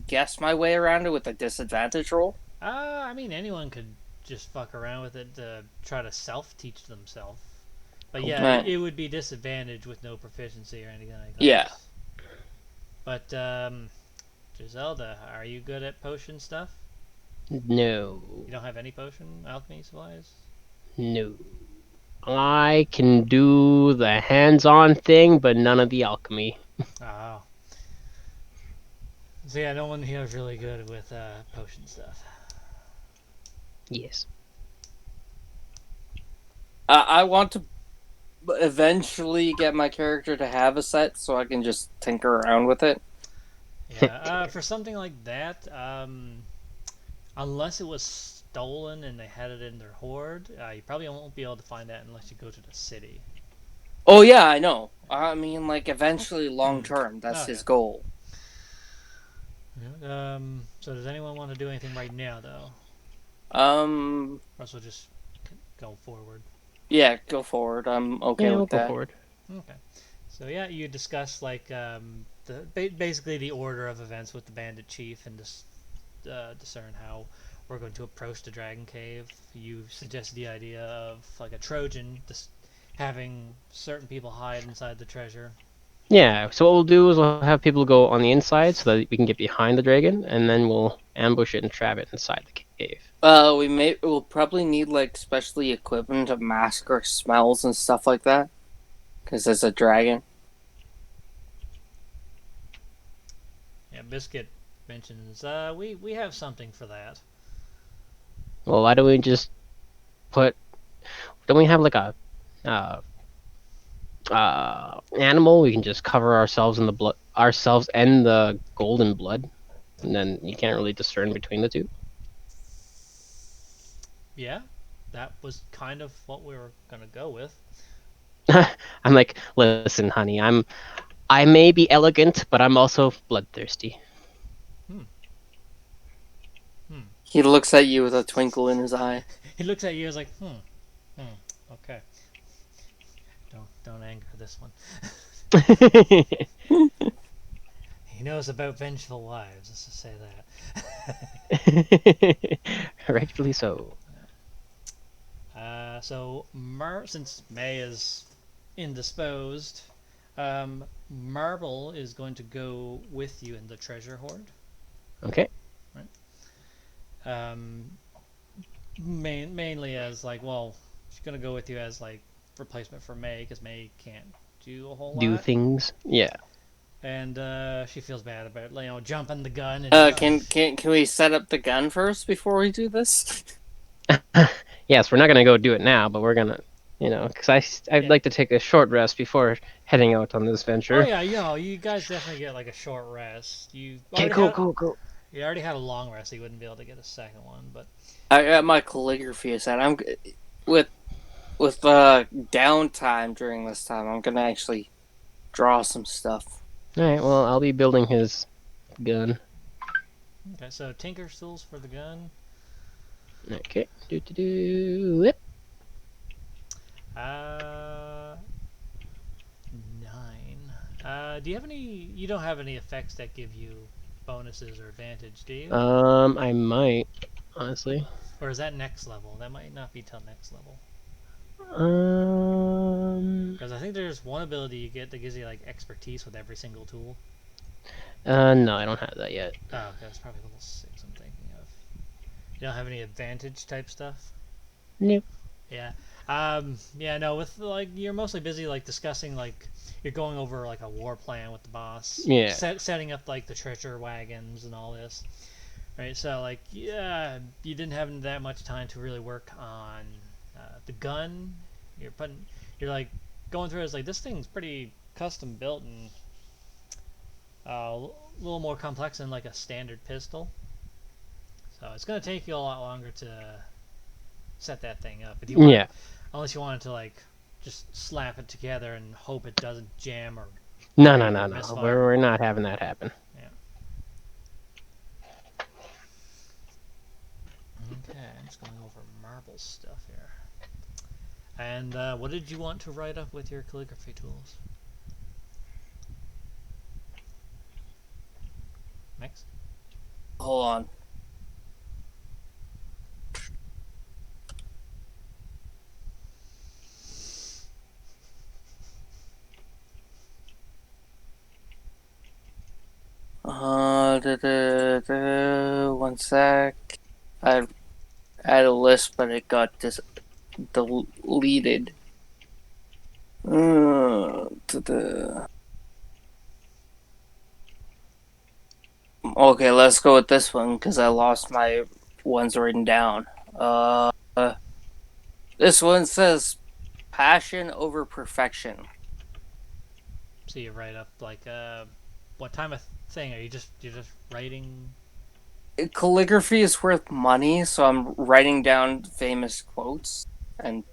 guess my way around it with a disadvantage roll? I mean, anyone could just fuck around with it to try to self-teach themselves. But yeah, Right. it would be disadvantage with no proficiency or anything like that. Yeah. But Giselda, are you good at potion stuff? No. You don't have any potion alchemy supplies? No. I can do the hands-on thing, but none of the alchemy. Oh. So yeah, no one here is really good with potion stuff. Yes. I want to eventually get my character to have a set so I can just tinker around with it. Yeah, for something like that, unless it was stolen and they had it in their hoard, you probably won't be able to find that unless you go to the city. Oh yeah, I know. I mean, like eventually, long term, that's Okay. his goal. Yeah, so does anyone want to do anything right now, though? Or else we'll just go forward. Yeah, go forward. I'm okay Yeah, we'll with go that. forward. Okay. So yeah, you discuss like basically the order of events with the bandit chief and discern how we're going to approach the dragon cave. You suggest the idea of like a Trojan, just having certain people hide inside the treasure. Yeah, so what we'll do is we'll have people go on the inside so that we can get behind the dragon, and then we'll ambush it and trap it inside the cave. We'll probably need like specially equipment to mask our smells and stuff like that, because it's a dragon. Yeah, Biscuit mentions we have something for that. Well, why don't we just put? Don't we have like a uh, animal? We can just cover ourselves in the blood, ourselves and the golden blood, and then you can't really discern between the two. Yeah, that was kind of what we were gonna go with. I'm like, listen, honey, I may be elegant, but I'm also bloodthirsty. Hmm. Hmm. He looks at you with a twinkle in his eye. He looks at you as like, okay. Don't anger this one. He knows about vengeful wives. Let's just say that. Rightfully so. So since May is indisposed, Marble is going to go with you in the treasure hoard. Okay. Right. Mainly as like, well, she's gonna go with you as like replacement for May because May can't do a whole Do lot, things. Yeah. and she feels bad about jumping the gun and Can we set up the gun first before we do this? Yes, we're not gonna go do it now, but we're gonna, because I'd yeah. like to take a short rest before heading out on this Oh venture. yeah, you guys definitely get like a short rest. Okay, go. You already had a long rest, so you wouldn't be able to get a second one. But I got my calligraphy set. I'm with downtime during this time. I'm gonna actually draw some stuff. All right. Well, I'll be building his gun. okay, so tinker tools for the gun. Okay. Yep. Uh, 9. Do you have any? You don't have any effects that give you bonuses or advantage, do you? I might, honestly. Or is that next level? That might not be till next level. Because I think there's one ability you get that gives you like expertise with every single tool. No, I don't have that yet. Oh, okay, that's probably level 6 I'm thinking of. You don't have any advantage type stuff? Nope. Yeah. Yeah, no, with like you're mostly busy like discussing like you're going over like a war plan with the boss. Yeah. Setting up like the treasure wagons and all this. Right? So like yeah, you didn't have that much time to really work on the gun. You're like going through it, it's like this thing's pretty custom built and a little more complex than like a standard pistol. So it's going to take you a lot longer to set that thing up. If you want, Yeah. unless you wanted to like just slap it together and hope it doesn't jam or No. break or misfire. We're not having that happen. Yeah. Okay, I'm just going over marble stuff here. And what did you want to write up with your calligraphy tools? Next. Hold on. One sec. I had a list, but it got deleted. Okay, let's go with this one because I lost my ones written down. This one says passion over perfection. So you write up like what time of thing are you're just writing? Calligraphy is worth money, so I'm writing down famous quotes and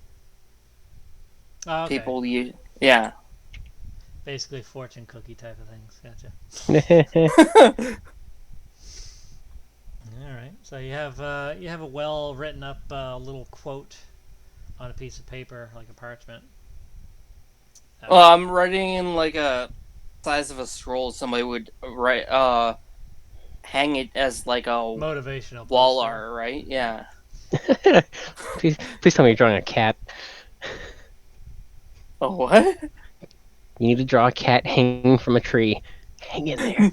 Oh, okay. people you yeah. Basically fortune cookie type of things. Gotcha. All right. So you have a well written up little quote on a piece of paper, like a parchment. Well, I'm writing in like a size of a scroll. Somebody would write hang it as like a Motivational wall poster. art, right? Yeah. Please tell me you're drawing a cat. Oh, what? You need to draw a cat hanging from a tree. Hang in there.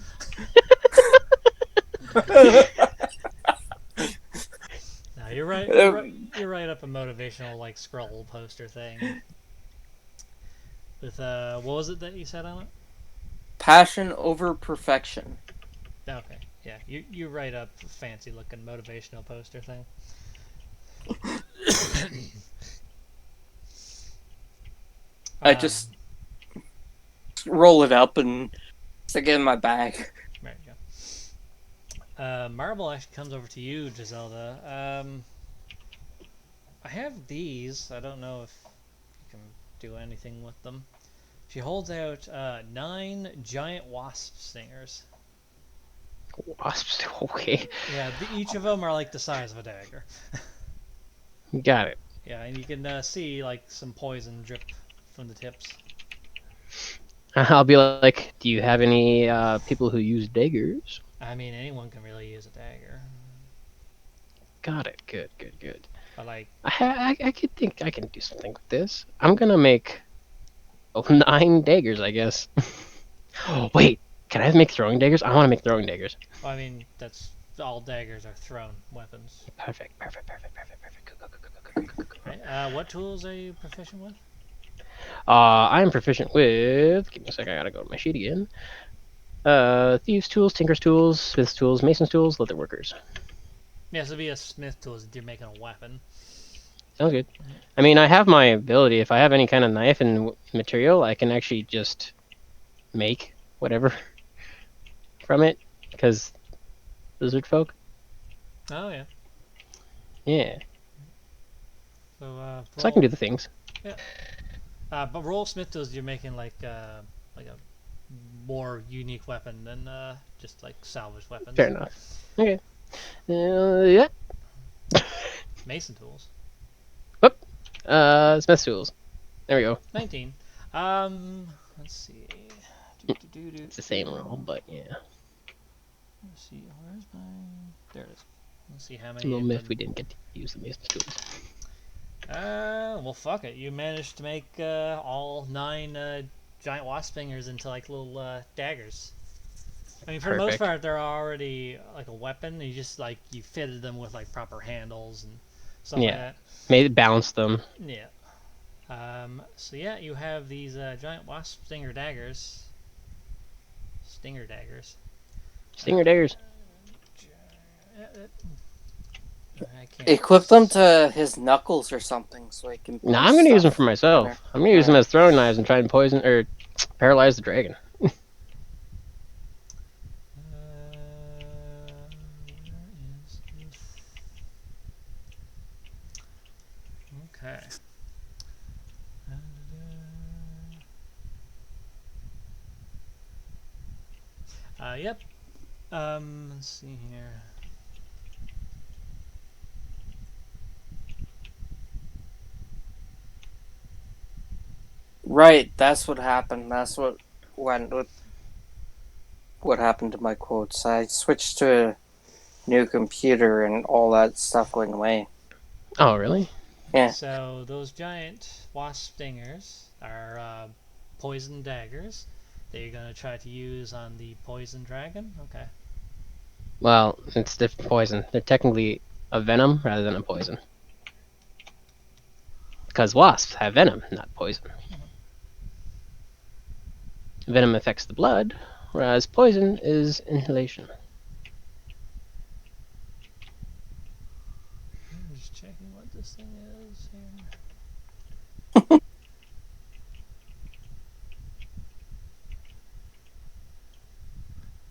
No, you're right. You're right up a motivational like scroll poster thing. With what was it that you said on it? Passion over perfection. Okay, yeah, you write up a fancy looking motivational poster thing. I just roll it up and stick it in my bag. There you go. Marble actually comes over to you, Giselda. I have these. I don't know if you can do anything with them. She holds out 9 giant wasp stingers. Wasps. Okay. Yeah, each of them are like the size of a dagger. Got it. Yeah, and you can see like some poison drip from the tips. I'll be like, do you have any people who use daggers? I mean, anyone can really use a dagger. Got it. Good. But like, I could think I can do something with this. I'm gonna make 9 daggers, I guess. Oh, wait, can I make throwing daggers? I want to make throwing daggers. well, I mean, that's all daggers are thrown weapons. Perfect. Go. Right? What tools are you proficient with? I am proficient with. Give me a second. I gotta go to my sheet again. Thieves' tools, tinker's tools, smith's tools, mason's tools, leatherworkers. Yeah, so it'd be a smith tool if you're making a weapon. Sounds good. I mean, I have my ability. If I have any kind of knife and material, I can actually just make whatever from it. Because lizard folk. Oh yeah. Yeah. So So I can do the things. Yeah. But roll smith tools, you're making like a more unique weapon than just like salvage weapons. Fair enough. Okay. Yeah. Mason tools. Whoop. Smith's tools. There we go. 19. Let's see. It's the same roll, but yeah. Let's see. Where's my? There it is. Let's see how many. It's a little myth we didn't get to use the mason's tools. Well, fuck it. You managed to make all 9 giant wasp fingers into like little daggers. I mean, for the most part, they're already like a weapon. You just like you fitted them with like proper handles and stuff like that. Made it balance them. Yeah. So yeah, you have these giant wasp stinger daggers. Stinger daggers. Stinger daggers. Equip them to his knuckles or something so he can. Nah, I'm gonna use them for myself. I'm gonna use them as throwing knives and try and poison or paralyze the dragon. Okay. Yep. Let's see here. Right, that's what happened. That's what went with what happened to my quotes. I switched to a new computer and all that stuff went away. Oh, really? Yeah. So those giant wasp stingers are poison daggers. that you're gonna try to use on the poison dragon. Okay. Well, it's the poison. They're technically a venom rather than a poison. Because wasps have venom, not poison. Venom affects the blood, whereas poison is inhalation. I'm just checking what this thing is here.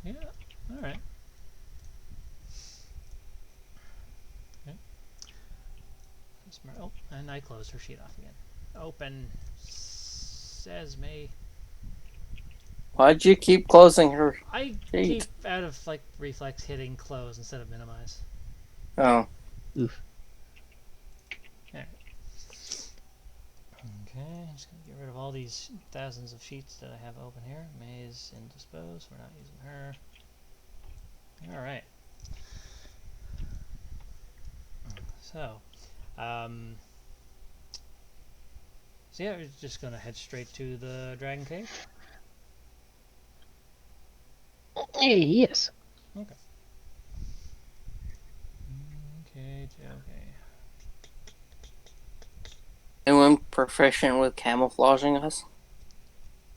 Yeah. All right. Okay. Oh, and I closed her sheet off again. Open. Says me. Why'd you keep closing her I keep sheet? out of like reflex hitting close instead of minimize. Oh. Oof. Alright. Okay, just gonna get rid of all these thousands of sheets that I have open here. May's indisposed, we're not using her. Alright. So, so yeah, we're just gonna head straight to the Dragon Cave. Yes. Okay. Okay, okay. Anyone proficient with camouflaging us?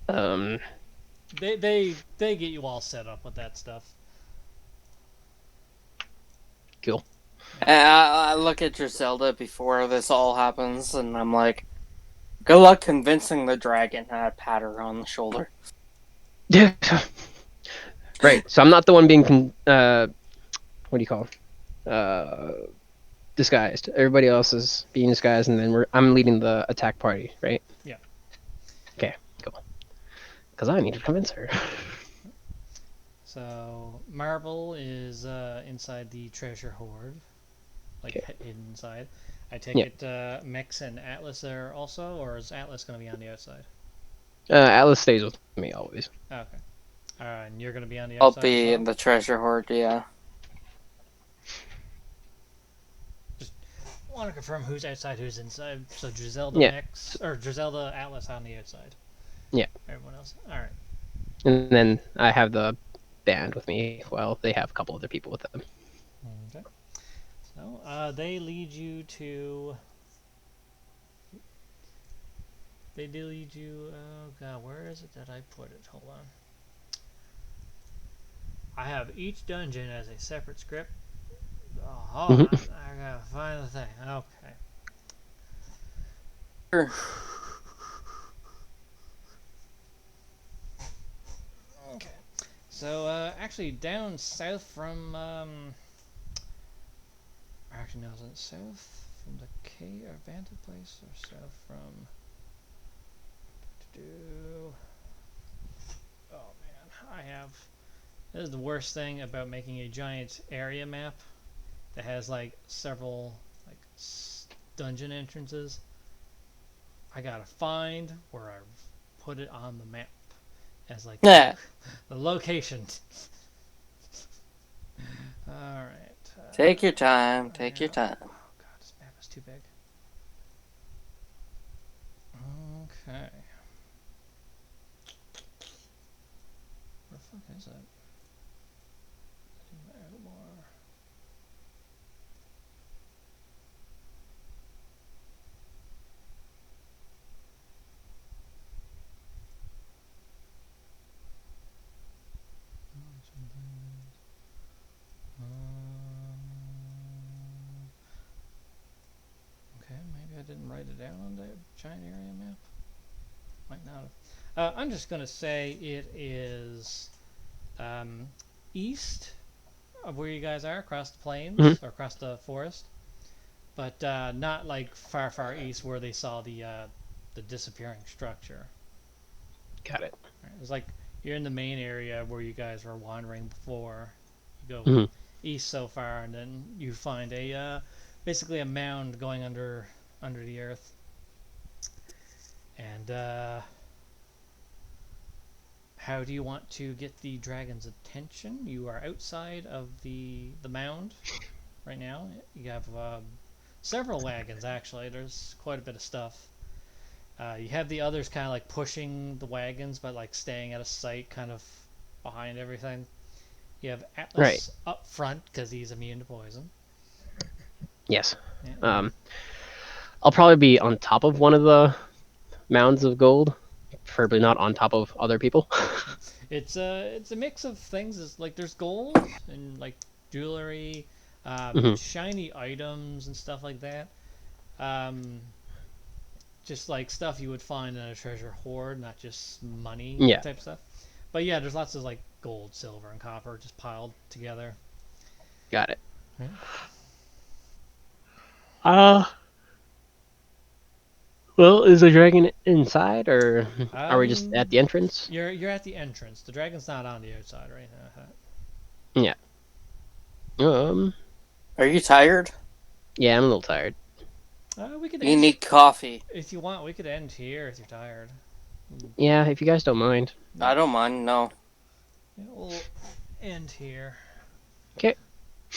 They get you all set up with that stuff. Cool. And I look at Griselda before this all happens, and I'm like, good luck convincing the dragon. And I pat her on the shoulder. Right. So I'm not the one being what do you call it? Disguised. Everybody else is being disguised, and then I'm leading the attack party, right? Yeah. Okay, cool. Because I need to convince her. So Marble is inside the treasure hoard, like Okay. hidden inside. I take Yeah. it Mix and Atlas are also, or is Atlas going to be on the outside? Atlas stays with me always. Okay. And you're going to be on the I'll outside as be in well? the treasure hoard, yeah. Just want to confirm who's outside, who's inside. So Griselda Yeah. Mix, or Griselda Atlas on the outside. Yeah. Everyone else. Alright. And then I have the band with me. Well, they have a couple other people with them. Okay. So they lead you to. They lead you. Oh god, where is it that I put it? Hold on. I have each dungeon as a separate script. Oh, hold on. I gotta find the thing. Okay. Sure. Okay. So, actually, down south from, actually, no, is it south from the cave or vantage place, or south from, oh man, I have, this is the worst thing about making a giant area map that has, like, several, like, dungeon entrances. I gotta find where I put it on the map as, like, Yeah. the location. Alright. Take your time. Take your time. Oh god, this map is too big. Okay. Where the fuck is it? Add more. Okay, maybe I didn't write it down on the giant area map. Might not have. I'm just gonna say it is east of where you guys are, across the plains or across the forest, but not like far, far east where they saw the disappearing structure. Got it. Right? It's like you're in the main area where you guys were wandering before. You go east so far, and then you find a basically a mound going under the earth. And how do you want to get the dragon's attention? You are outside of the mound right now. You have several wagons actually. There's quite a bit of stuff. You have the others kind of like pushing the wagons, but like staying at a sight, kind of behind everything. You have Right. Atlas up front because he's immune to poison. Yes. Yeah. I'll probably be on top of one of the mounds of gold, preferably not on top of other people. It's a mix of things. It's like there's gold and like jewelry, Hmm. shiny items and stuff like that. Um, just like stuff you would find in a treasure hoard, not just money Yeah. type stuff. But yeah, there's lots of like gold, silver, and copper just piled together. Got it. Yeah. Uh, well, is the dragon inside, or are we just at Um, the entrance? you're at the entrance. The dragon's not on the outside, right? Yeah. Um. Are you tired? Yeah, I'm a little tired. We could You end need coffee. if you want. We could end here if you're tired. Yeah, if you guys don't mind. I don't mind. No. Yeah, we'll end here. Okay.